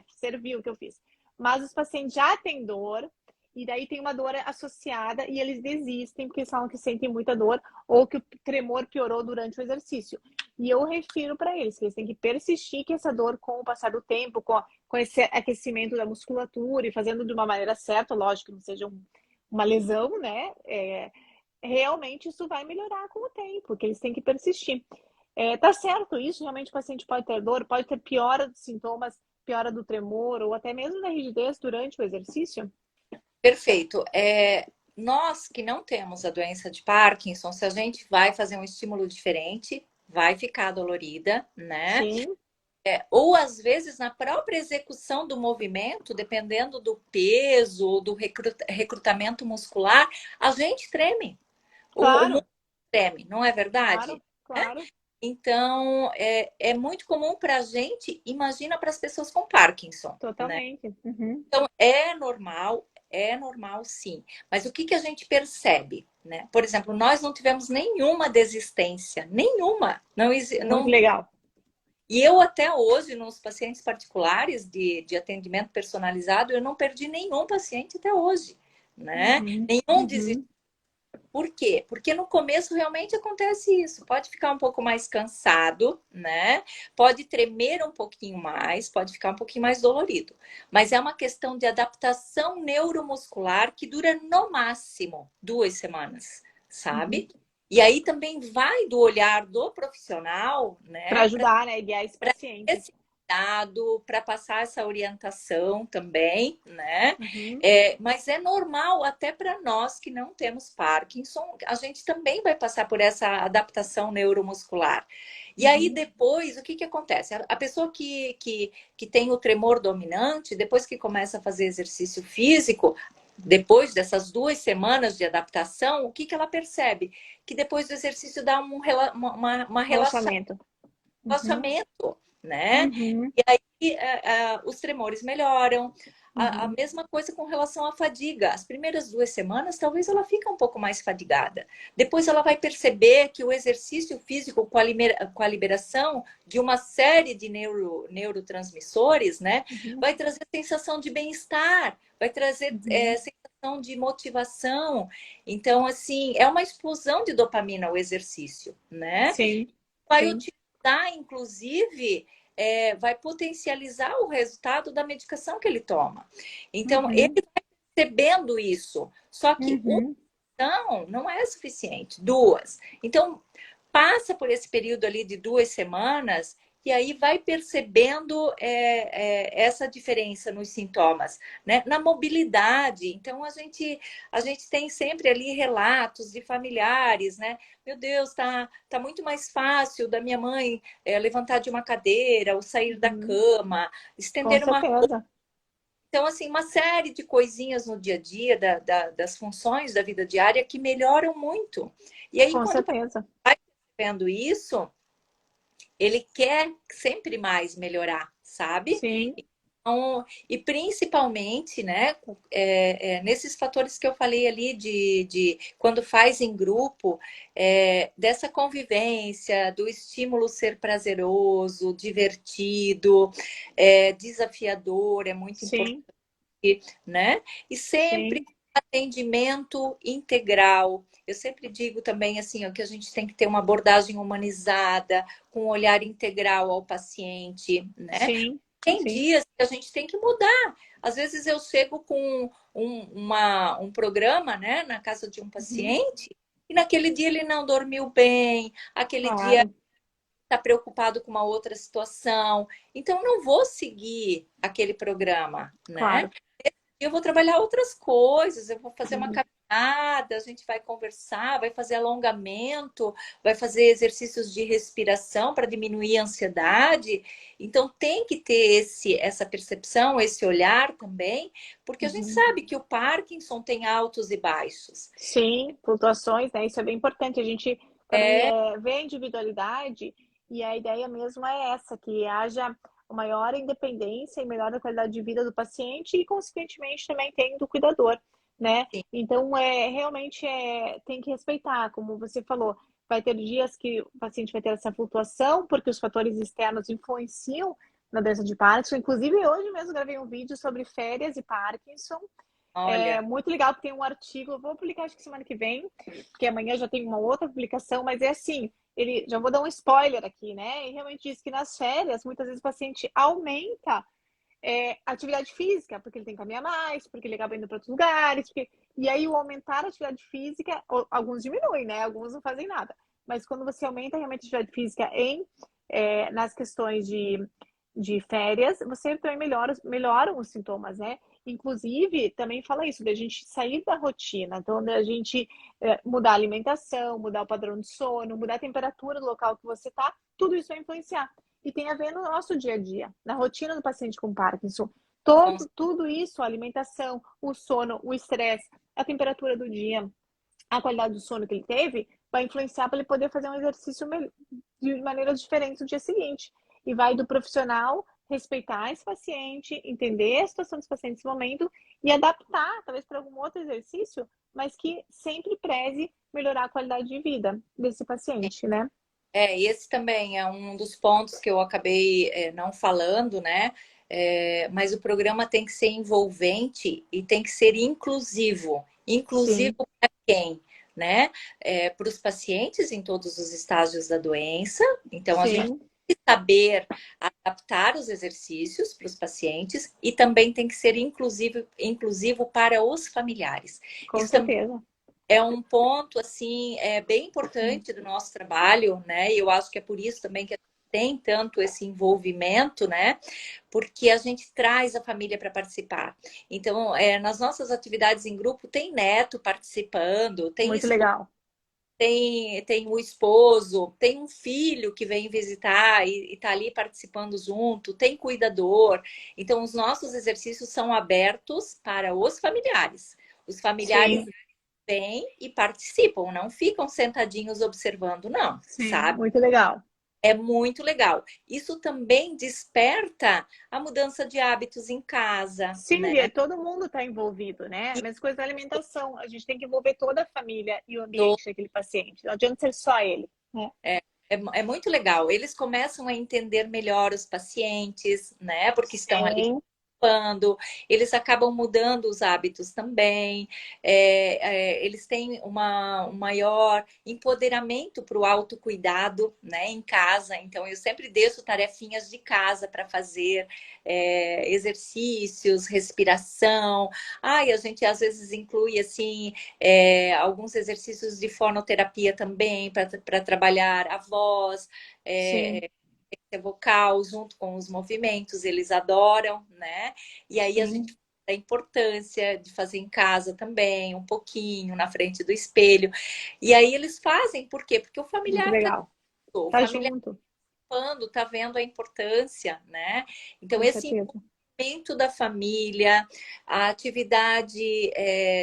Serviu o que eu fiz. Mas os pacientes já têm dor, e daí tem uma dor associada e eles desistem porque falam que sentem muita dor ou que o tremor piorou durante o exercício. E eu refiro para eles que eles têm que persistir que essa dor, com o passar do tempo, com esse aquecimento da musculatura e fazendo de uma maneira certa, lógico que não seja uma lesão, né? Realmente isso vai melhorar com o tempo, que eles têm que persistir. Tá certo isso, realmente o paciente pode ter dor, pode ter piora dos sintomas, piora do tremor ou até mesmo da rigidez durante o exercício? Perfeito. Nós que não temos a doença de Parkinson, se a gente vai fazer um estímulo diferente, vai ficar dolorida, né? Sim. Ou às vezes na própria execução do movimento, dependendo do peso ou do recrutamento muscular, a gente treme. O Claro, mundo treme, não é verdade? claro. Então, é muito comum para a gente, imagina para as pessoas com Parkinson, né? Totalmente. Então, é normal sim. Mas o que a gente percebe, né? Por exemplo, nós não tivemos nenhuma desistência, nenhuma. Muito legal. E eu até hoje, nos pacientes particulares de atendimento personalizado, eu não perdi nenhum paciente até hoje, né? Nenhum desistiu. Por quê? Porque no começo realmente acontece isso. Pode ficar um pouco mais cansado, né? Pode tremer um pouquinho mais, pode ficar um pouquinho mais dolorido. Mas é uma questão de adaptação neuromuscular que dura no máximo 2 semanas, sabe? E aí também vai do olhar do profissional, né? Para ajudar, né? Guiar esse paciente. dado para passar essa orientação também, né? Uhum. Mas é normal até para nós que não temos Parkinson, a gente também vai passar por essa adaptação neuromuscular. E aí Uhum. depois, o que que acontece? A pessoa que tem o tremor dominante, depois que começa a fazer exercício físico, depois dessas 2 semanas de adaptação, o que que ela percebe? Que depois do exercício dá uma relação Relaxamento. Uhum. relaxamento, né? Uhum. E aí os tremores melhoram. A Uhum. mesma coisa com relação à fadiga. As primeiras 2 semanas, talvez ela fique um pouco mais fadigada. Depois ela vai perceber que o exercício físico com a liberação de uma série de neurotransmissores, né, Uhum. vai trazer sensação de bem-estar, vai trazer Uhum. sensação de motivação. Então, assim, é uma explosão de dopamina o exercício, né? Sim, Vai sim. utilizar, inclusive, vai potencializar o resultado da medicação que ele toma. Então, ele Uhum. vai percebendo isso. Só que uma Uhum. não é suficiente, 2. Então, passa por esse período ali de 2 semanas e aí vai percebendo essa diferença nos sintomas, né? Na mobilidade. Então, a gente tem sempre ali relatos de familiares, né? Meu Deus, tá muito mais fácil da minha mãe levantar de uma cadeira ou sair da Uhum. cama, Com estender uma. certeza. Então, assim, uma série de coisinhas no dia a dia, das funções da vida diária que melhoram muito. E aí, Com quando o paciente certeza. vai percebendo isso, ele quer sempre mais melhorar, sabe? Sim. Então, e principalmente, né, nesses fatores que eu falei ali de quando faz em grupo, dessa convivência, do estímulo ser prazeroso, divertido, desafiador, é muito importante, Sim. né? E sempre Sim. atendimento integral. Eu sempre digo também assim, ó, que a gente tem que ter uma abordagem humanizada, com um olhar integral ao paciente, né? Sim. Tem Sim. dias que a gente tem que mudar. Às vezes eu chego com um programa, né, na casa de um Uhum. paciente, e naquele dia ele não dormiu bem, aquele dia Claro. está preocupado com uma outra situação. Então, eu não vou seguir aquele programa, né? Claro. Eu vou trabalhar outras coisas, eu vou fazer uma Uhum. caminhada, a gente vai conversar, vai fazer alongamento, vai fazer exercícios de respiração para diminuir a ansiedade. Então tem que ter essa percepção, esse olhar também, porque a gente Uhum. sabe que o Parkinson tem altos e baixos. Sim, flutuações, né? Isso é bem importante. A gente também É, vê a individualidade e a ideia mesmo é essa, que haja uma maior independência e melhor qualidade de vida do paciente e, consequentemente, também tem do cuidador, né? sim, Então, realmente tem que respeitar, como você falou, vai ter dias que o paciente vai ter essa flutuação, porque os fatores externos influenciam na doença de Parkinson. Inclusive, hoje mesmo gravei um vídeo sobre férias e Parkinson. É olha, muito legal, porque tem um artigo, eu vou publicar acho que semana que vem, porque amanhã já tem uma outra publicação, mas é assim, ele já vou dar um spoiler aqui, né? E realmente diz que nas férias, muitas vezes o paciente aumenta a atividade física, porque ele tem que caminhar mais, porque ele acaba indo para outros lugares, e aí o aumentar a atividade física, alguns diminuem, né? Alguns não fazem nada. Mas quando você aumenta realmente a atividade física nas questões de férias, você também melhoram os sintomas, né? Inclusive, também fala isso, da gente sair da rotina, então da gente mudar a alimentação, mudar o padrão de sono, mudar a temperatura do local que você está, tudo isso vai influenciar. E tem a ver no nosso dia a dia, na rotina do paciente com Parkinson. Tudo isso, a alimentação, o sono, o estresse, a temperatura do dia, a qualidade do sono que ele teve, vai influenciar para ele poder fazer um exercício de maneiras diferentes no dia seguinte. E vai do profissional respeitar esse paciente, entender a situação desse paciente nesse momento e adaptar, talvez para algum outro exercício, mas que sempre preze melhorar a qualidade de vida desse paciente, né? esse também é um dos pontos que eu acabei não falando, né? Mas o programa tem que ser envolvente e tem que ser inclusivo. Inclusivo Sim, para quem? Né? Para os pacientes em todos os estágios da doença. Então, a gente sim, tem que saber adaptar os exercícios para os pacientes e também tem que ser inclusivo para os familiares. com Isso também certeza. é um ponto assim bem importante do nosso trabalho, né? E eu acho que é por isso também que a gente tem tanto esse envolvimento, né? Porque a gente traz a família para participar. Então, nas nossas atividades em grupo, tem neto participando, Muito legal. tem o esposo, tem um filho que vem visitar e está ali participando junto, tem cuidador. Então, os nossos exercícios são abertos para os familiares. Os familiares Sim, vêm e participam, não ficam sentadinhos observando, não, sim, sabe? muito legal. É muito legal. Isso também desperta a mudança de hábitos em casa, Sim, né? Bia, todo mundo está envolvido, né? A mesma coisa da alimentação. A gente tem que envolver toda a família e o ambiente daquele paciente. Não adianta ser só ele, né? É muito legal. Eles começam a entender melhor os pacientes, né? Porque estão ali Sim, quando eles acabam mudando os hábitos também, eles têm um maior empoderamento para o autocuidado, né, em casa. Então, eu sempre deixo tarefinhas de casa para fazer, exercícios, respiração. E a gente às vezes inclui assim alguns exercícios de fonoterapia também para trabalhar a voz. sim, É, vocal junto com os movimentos, eles adoram, né? E aí a gente sim. a importância de fazer em casa também, um pouquinho na frente do espelho. E aí eles fazem, por quê? Porque o Muito familiar tá, legal. o Tá familiar junto, quando tá vendo a importância, né? Então com esse certeza. envolvimento da família, a atividade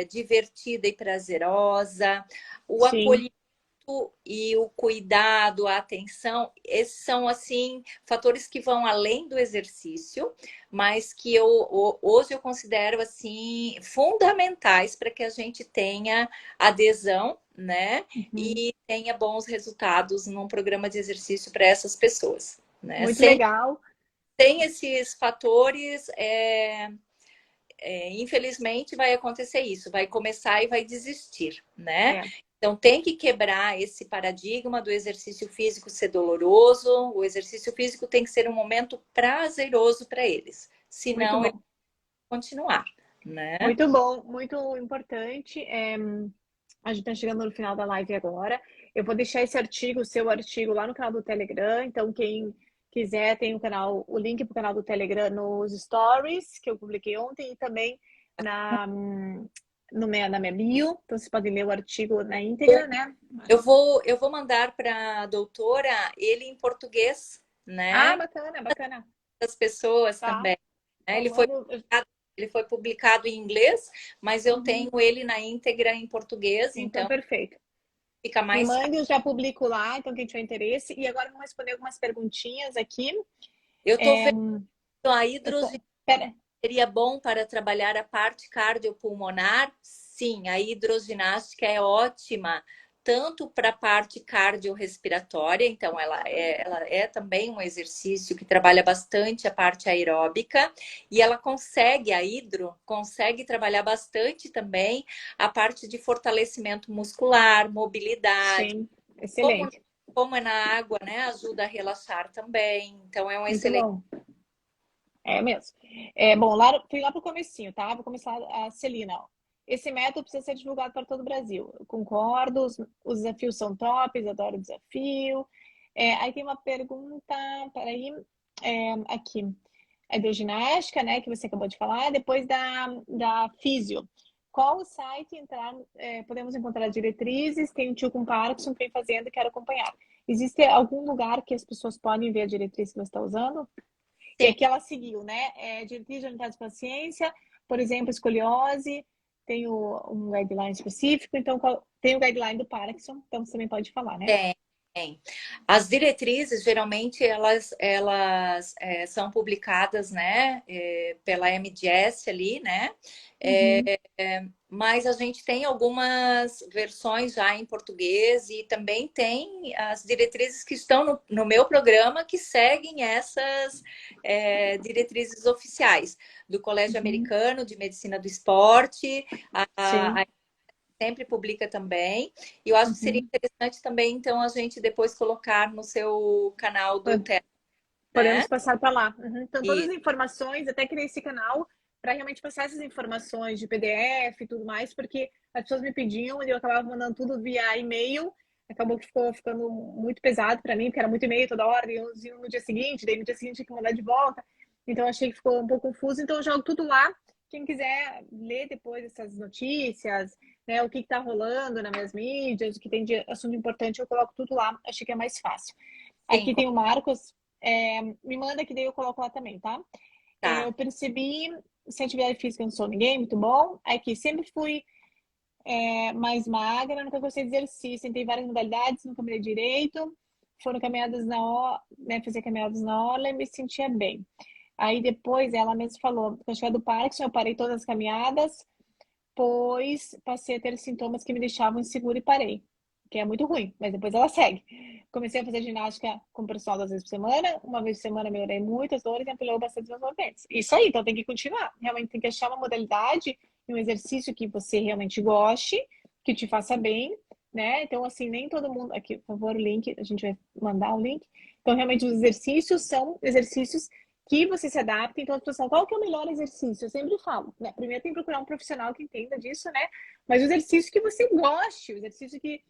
divertida e prazerosa, o Sim, acolhimento e o cuidado, a atenção, esses são assim fatores que vão além do exercício, mas que hoje eu considero assim fundamentais para que a gente tenha adesão, né? uhum. E tenha bons resultados num programa de exercício para essas pessoas, né? Muito legal. Sem esses fatores, infelizmente vai acontecer isso, vai começar e vai desistir, né? É, Então tem que quebrar esse paradigma do exercício físico ser doloroso. O exercício físico tem que ser um momento prazeroso para eles, muito senão eles bom. vão continuar, né? Muito bom, muito importante. A gente está chegando no final da live agora. Eu vou deixar esse artigo, o seu artigo, lá no canal do Telegram. Então, quem quiser, tem o canal, o link para o canal do Telegram nos stories que eu publiquei ontem e também na, na minha bio. Então, vocês podem ler o artigo na íntegra, né? Eu vou mandar para a doutora ele em português, Ah, né? bacana, bacana. As pessoas Tá. também, né? Então, mando. Ele foi publicado em inglês, mas eu Uhum. tenho ele na íntegra em português, Então, então perfeito. fica Me mais fácil. mande, eu já publico lá. Então, quem tiver interesse. E agora, vamos responder algumas perguntinhas aqui. Eu estou vendo a Eu tô... hidroginástica Pera. seria bom para trabalhar a parte cardiopulmonar? Sim, a hidroginástica é ótima, tanto para a parte cardiorrespiratória, então ela é também um exercício que trabalha bastante a parte aeróbica, e ela consegue, a hidro, consegue trabalhar bastante também a parte de fortalecimento muscular, mobilidade, Sim, como, excelente. como é na água, né? Ajuda a relaxar também, então é um Muito excelente. bom. É mesmo. É, bom, lá, fui lá para o comecinho, tá? Vou começar a Celina. Ó. Esse método precisa ser divulgado para todo o Brasil. Eu concordo, os desafios são tops, adoro o desafio. Aí tem uma pergunta, peraí, aqui. A hidroginástica, né, que você acabou de falar, depois da físio. Qual o site entrar, podemos encontrar diretrizes? Tem um tio com Parkinson que vem fazendo e quero acompanhar. Existe algum lugar que as pessoas podem ver a diretriz que você está usando? E Sim. aqui ela seguiu, né? Diretriz de unidade de paciência, por exemplo, escoliose, tem um guideline específico, então tem o guideline do Parkinson, então você também pode falar, né? Tem, tem. As diretrizes, geralmente, elas são publicadas, né, pela MDS ali, né? Uhum. Mas a gente tem algumas versões já em português e também tem as diretrizes que estão no meu programa que seguem essas diretrizes oficiais do Colégio Uhum. Americano de Medicina do Esporte, Sim. sempre publica também. E eu acho que seria Uhum. interessante também, então, a gente depois colocar no seu canal do Telegram, né? Podemos passar para lá. Uhum. Então, todas E as informações, até criei esse canal para realmente passar essas informações de PDF e tudo mais, porque as pessoas me pediam e eu acabava mandando tudo via e-mail. acabou que ficou ficando muito pesado para mim, porque era muito e-mail toda hora, e eu ia no dia seguinte, daí no dia seguinte tinha que mandar de volta. Então achei que ficou um pouco confuso, então eu jogo tudo lá. Quem quiser ler depois essas notícias, né, o que está rolando nas minhas mídias, o que tem de assunto importante, eu coloco tudo lá. Achei que é mais fácil. Sim, Aqui tem o Marcos, me manda que daí eu coloco lá também, tá? Eu tá. percebi, sem atividade física eu não sou ninguém, muito bom. Aqui sempre fui mais magra, nunca gostei de exercício, tentei várias modalidades, nunca me dei direito. Foram caminhadas na hora, né, fazer caminhadas na hora e me sentia bem. Aí depois ela mesma falou, quando chegar do Parkinson, eu parei todas as caminhadas, pois passei a ter sintomas que me deixavam insegura e parei, que é muito ruim, mas depois ela segue. Comecei a fazer ginástica com o pessoal 2 vezes por semana, uma vez por semana melhorei muito as dores e ampliou bastante os meus movimentos. Isso aí, então tem que continuar. Realmente tem que achar uma modalidade e um exercício que você realmente goste, que te faça bem, né? Então, assim, nem todo mundo. Aqui, por favor, o link, a gente vai mandar o link. Então, realmente, os exercícios são exercícios que você se adapta. Então, a pessoa, qual que é o melhor exercício? Eu sempre falo, né? Primeiro tem que procurar um profissional que entenda disso, né? Mas o exercício que você goste, o exercício que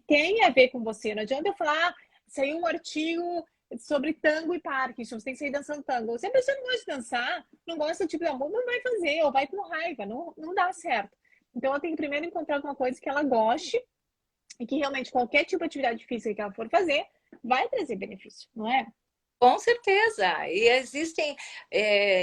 tem a ver com você. Não adianta eu falar, saiu um artigo sobre tango e Parkinson, você tem que sair dançando tango. Se a pessoa não gosta de dançar, não gosta do tipo de amor, não vai fazer, ou vai com raiva, não dá certo. Então, ela tem que primeiro encontrar alguma coisa que ela goste e que realmente qualquer tipo de atividade física que ela for fazer vai trazer benefício, não é? Com certeza. E existem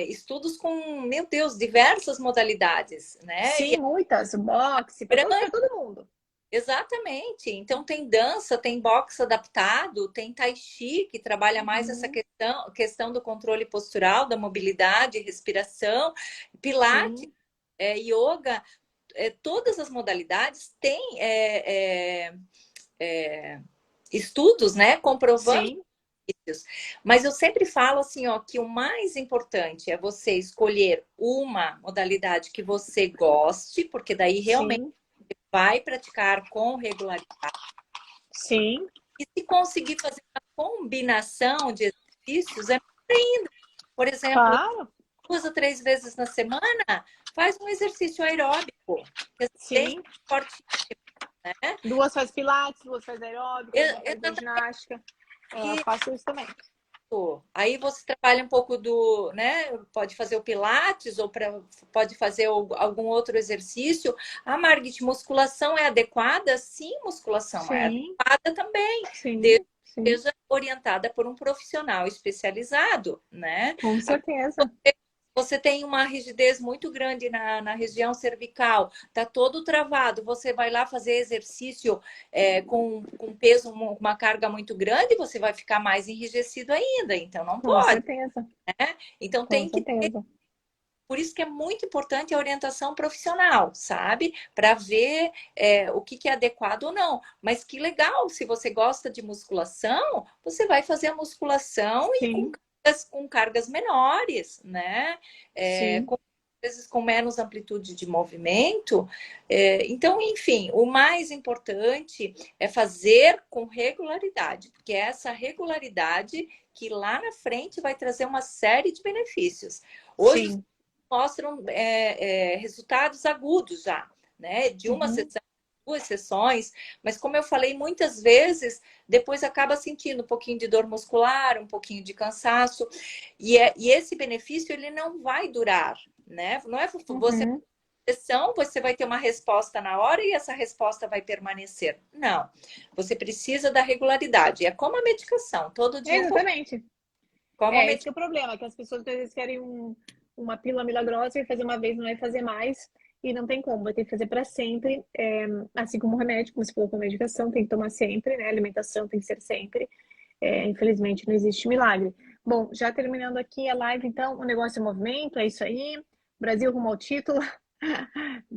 estudos com, meu Deus, diversas modalidades, né? E Sim, muitas. Boxe, para todo mundo. exatamente. Então tem dança, tem boxe adaptado, tem tai chi, que trabalha mais essa Uhum. questão do controle postural, da mobilidade, respiração, pilates, Sim, yoga, todas as modalidades têm é, estudos, né, comprovando sim, isso. Mas eu sempre falo assim, ó, que o mais importante é você escolher uma modalidade que você goste, porque daí realmente sim, vai praticar com regularidade. sim, E se conseguir fazer uma combinação de exercícios, é melhor ainda. Por exemplo, claro, 2 ou 3 vezes na semana, faz um exercício aeróbico, que é bem sim. forte, né? 2 faz pilates, 2 faz aeróbica, uma faz Exatamente. hidroginástica. Eu faço isso também. Aí você trabalha um pouco do, né? Pode fazer o Pilates ou pode fazer algum outro exercício. A Margit, musculação é adequada? Sim, musculação é Sim, adequada também, desde sim, que sim, seja orientada por um profissional especializado, né? com certeza. Você tem uma rigidez muito grande na região cervical, tá todo travado. Você vai lá fazer exercício com peso, uma carga muito grande, você vai ficar mais enrijecido ainda. Então, não Com pode. certeza, Então, com tem que. certeza. Por isso que é muito importante a orientação profissional, sabe? Para ver o que é adequado ou não. Mas que legal, se você gosta de musculação, você vai fazer a musculação e Sim, com cargas menores, né? sim, Às vezes com menos amplitude de movimento. Então, enfim, o mais importante é fazer com regularidade, porque é essa regularidade que lá na frente vai trazer uma série de benefícios. Hoje sim. mostram resultados agudos já, né? De uma Uhum. sessão, 2 sessões, mas como eu falei, muitas vezes depois acaba sentindo um pouquinho de dor muscular, um pouquinho de cansaço, e esse benefício ele não vai durar, né? Não é você Uhum. sessão, você vai ter uma resposta na hora e essa resposta vai permanecer. Não, você precisa da regularidade. É como a medicação, todo dia um pouco, Exatamente. como a Esse que medicação. é o problema, que as pessoas às vezes querem uma pílula milagrosa e fazer uma vez não vai fazer mais. E não tem como, vai ter que fazer para sempre. Assim como o remédio, como você falou com a medicação, tem que tomar sempre, né? A alimentação tem que ser sempre. Infelizmente, não existe milagre. Bom, já terminando aqui a live, então, o negócio é movimento, é isso aí. Brasil rumo ao título.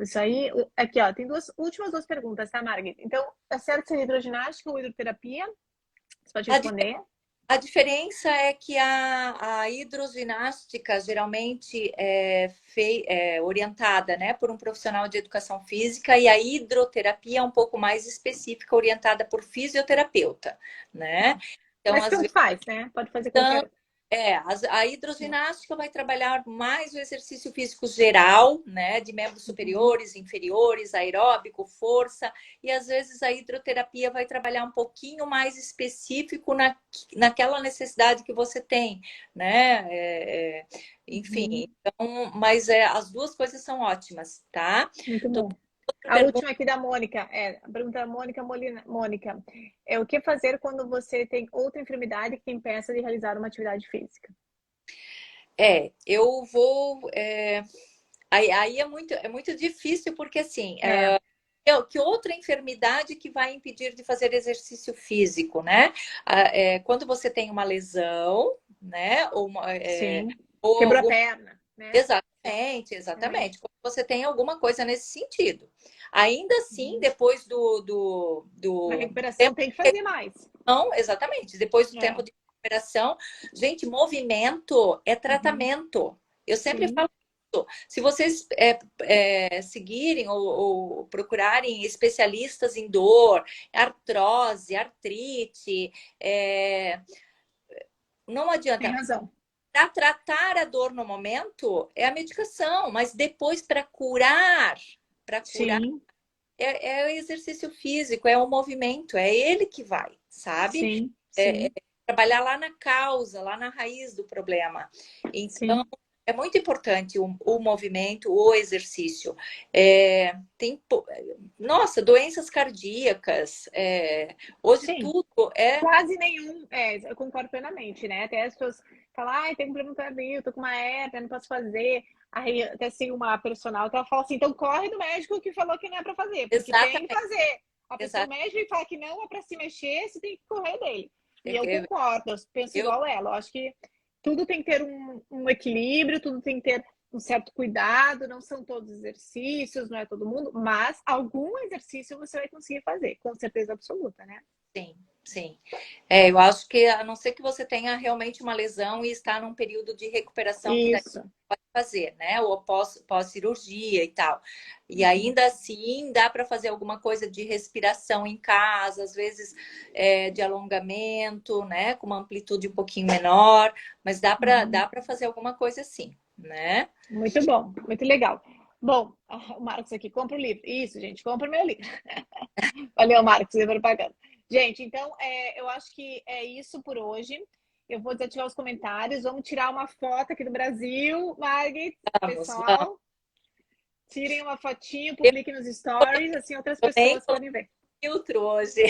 Isso aí. Aqui, ó, tem últimas 2 perguntas, tá, Margit? Então, é certo ser hidroginástica ou hidroterapia? Você pode A, di- responder. a diferença é que a hidroginástica geralmente é orientada, né, por um profissional de educação física e a hidroterapia é um pouco mais específica, orientada por fisioterapeuta, né? Tá. Então, Mas às tanto vezes, faz, né? Pode fazer qualquer um. A hidroginástica vai trabalhar mais o exercício físico geral, né? De membros superiores, inferiores, aeróbico, força, e às vezes a hidroterapia vai trabalhar um pouquinho mais específico naquela necessidade que você tem, né? Enfim, então, mas as duas coisas são ótimas, tá? Muito bom. A última aqui da Mônica, a pergunta da Mônica Molina. Mônica, o que fazer quando você tem outra enfermidade que impeça de realizar uma atividade física? Eu vou. Aí é muito difícil, porque assim, que outra enfermidade que vai impedir de fazer exercício físico, né? Quando você tem uma lesão, né? Sim. Ou Quebrou a perna, né? Exatamente. Quando você tem alguma coisa nesse sentido. Ainda assim, depois Na recuperação tem que fazer mais. Não, exatamente. Depois do tempo de recuperação, gente, movimento é tratamento. Eu sempre falo isso. Se vocês seguirem ou procurarem especialistas em dor, artrose, artrite, não adianta. Tem razão. Para tratar a dor no momento é a medicação, mas depois para curar Sim. é o exercício físico, é o movimento, é ele que vai, sabe? Sim, sim. Trabalhar lá na causa, lá na raiz do problema. Então, Sim. é muito importante o movimento, o exercício. Nossa, doenças cardíacas, hoje Sim. tudo é... Quase nenhum, eu concordo plenamente, né? Até as pessoas falam, ai, tem um problema cardíaco, tô com uma hérnia, não posso fazer. Aí até sigo uma personal que ela fala assim, então corre do médico que falou que não é para fazer, porque tem que fazer. A pessoa, o médico fala que não é para se mexer, você tem que correr dele. E eu concordo, eu penso igual ela. Eu acho que tudo tem que ter um equilíbrio, tudo tem que ter um certo cuidado, não são todos exercícios, não é todo mundo, mas algum exercício você vai conseguir fazer, com certeza absoluta, né? Sim, sim. Eu acho que, a não ser que você tenha realmente uma lesão e está num período de recuperação que daí Isso. pode fazer, né? Ou pós-cirurgia e tal. E ainda assim dá para fazer alguma coisa de respiração em casa, às vezes de alongamento, né? Com uma amplitude um pouquinho menor, mas dá para fazer alguma coisa assim, né? Muito bom, muito legal. Bom, o Marcos aqui, compra o livro. Isso, gente, compra o meu livro. Valeu, Marcos, e propaganda. Gente, então, eu acho que é isso por hoje. Eu vou desativar os comentários. Vamos tirar uma foto aqui do Brasil. Margit, pessoal, tirem uma fotinho, publiquem nos stories, assim outras pessoas podem ver. Filtro hoje.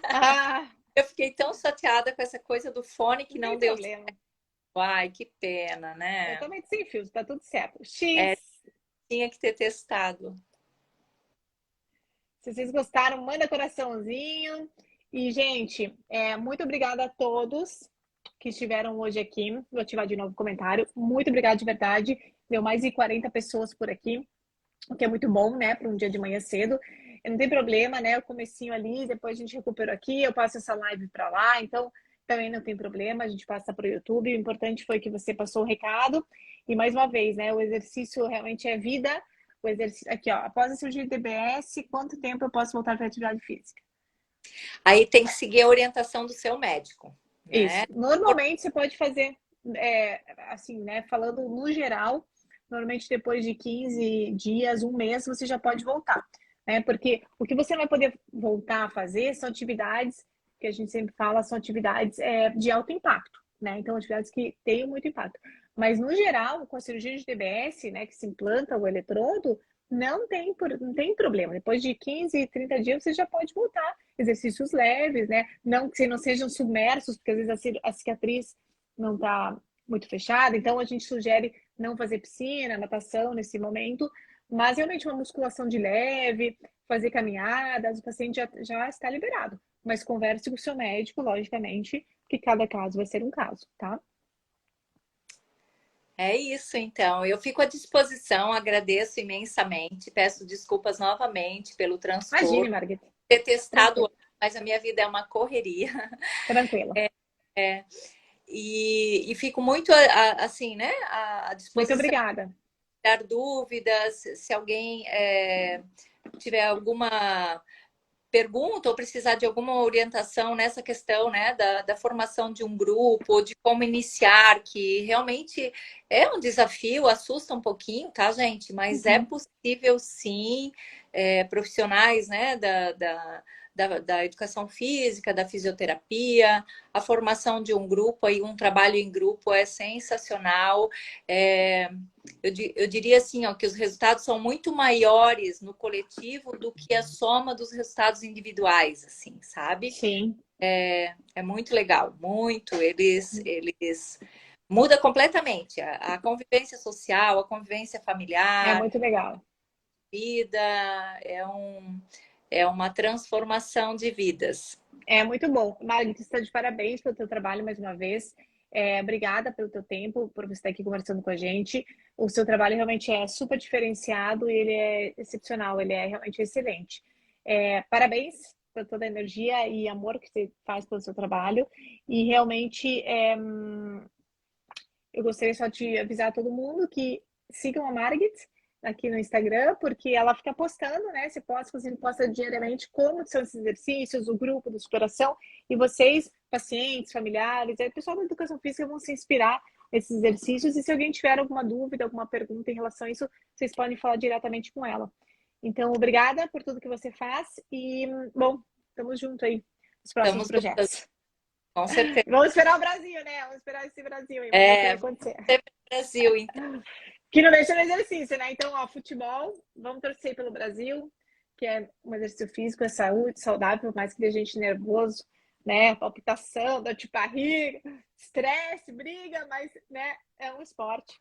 Ah, eu fiquei tão chateada com essa coisa do fone que não deu problema. Ai, que pena, né? Totalmente sem filtro, tá tudo certo. X. Tinha que ter testado. Se vocês gostaram, manda coraçãozinho. E, gente, muito obrigada a todos que estiveram hoje aqui. Vou ativar de novo o comentário. Muito obrigada de verdade. Deu mais de 40 pessoas por aqui, o que é muito bom, né, para um dia de manhã cedo. Não tem problema, né? O comecinho ali, depois a gente recuperou aqui, eu passo essa live para lá, então também não tem problema, a gente passa para o YouTube. O importante foi que você passou o recado. E mais uma vez, né, o exercício realmente é vida. O exercício aqui, ó, após a cirurgia de DBS, quanto tempo eu posso voltar para a atividade física? Aí tem que seguir a orientação do seu médico, né? Isso. Normalmente você pode fazer, assim, né, falando no geral, normalmente depois de 15 dias, um mês, você já pode voltar, né? Porque o que você vai poder voltar a fazer são atividades que a gente sempre fala, são atividades de alto impacto, né? Então, atividades que têm muito impacto. Mas, no geral, com a cirurgia de DBS, né, que se implanta o eletrodo, não tem problema. Depois de 15, 30 dias, você já pode voltar. Exercícios leves, né? Não que não sejam submersos, porque às vezes a cicatriz não está muito fechada. Então, a gente sugere não fazer piscina, natação nesse momento, mas realmente uma musculação de leve, fazer caminhadas, o paciente já está liberado. Mas converse com o seu médico, logicamente, que cada caso vai ser um caso, tá? É isso, então. Eu fico à disposição, agradeço imensamente, peço desculpas novamente pelo transtorno. Imagine, Margit. Ter testado, mas a minha vida é uma correria. Tranquila. E fico muito, assim, né, à disposição. Muito obrigada. Dar dúvidas, se alguém tiver alguma pergunta ou precisar de alguma orientação nessa questão, né, da formação de um grupo, de como iniciar, que realmente é um desafio, assusta um pouquinho, tá, gente? Mas é Uhum. possível sim, profissionais, né, da educação física, da fisioterapia, a formação de um grupo, aí um trabalho em grupo é sensacional. É, eu diria assim, ó, que os resultados são muito maiores no coletivo do que a soma dos resultados individuais, assim, sabe? Sim, É muito legal, muito. Eles muda completamente a convivência social, a convivência é familiar, muito legal. vida, é uma transformação de vidas. É muito bom. Margit, você está de parabéns pelo teu trabalho mais uma vez. Obrigada pelo teu tempo, por você estar aqui conversando com a gente. O seu trabalho realmente é super diferenciado e ele é excepcional, ele é realmente excelente. Parabéns por toda a energia e amor que você faz pelo seu trabalho. E realmente eu gostaria só de avisar a todo mundo que sigam a Margit aqui no Instagram, porque ela fica postando, né? Você posta, inclusive, posta diariamente como são esses exercícios, o grupo de superação, e vocês, pacientes, familiares, o pessoal da educação física vão se inspirar nesses exercícios, e se alguém tiver alguma dúvida, alguma pergunta em relação a isso, vocês podem falar diretamente com ela. Então, obrigada por tudo que você faz e, bom, estamos juntos aí nos próximos Estamos lutando, projetos. com certeza. Vamos esperar o Brasil, né? Vamos esperar esse Brasil aí, vamos ver o que vai É, acontecer. Brasil, então. Que não deixa no exercício, né? Então, ó, futebol, vamos torcer pelo Brasil, que é um exercício físico, é saúde, saudável, por mais que deixe a gente nervoso, né? Palpitação, dor de barriga, estresse, briga, mas, né, é um esporte.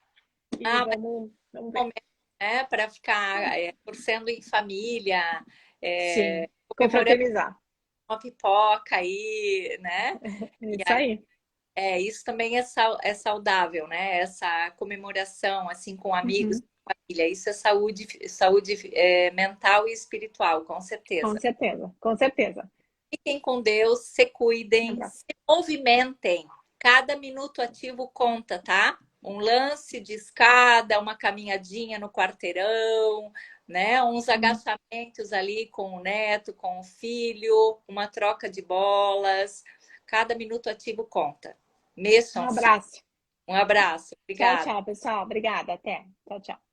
E Ah, vamos ver. momento, né, para ficar torcendo em família, Sim, comemorando confraternizar. uma pipoca aí, né? É E isso aí, aí. isso também é saudável, né? Essa comemoração assim com amigos, Uhum, com família, isso é saúde mental e espiritual, com com certeza. certeza, com certeza. Fiquem com Deus, se Um cuidem, abraço. se movimentem. Cada minuto ativo conta, tá? Um lance de escada, uma caminhadinha no quarteirão, né? Uns Uhum. agachamentos ali com o neto, com o filho, uma troca de bolas. Cada minuto ativo conta. Um Mexam-se. abraço. Um abraço. Tchau, Obrigada. tchau, pessoal. Obrigada. Até. Tchau, tchau.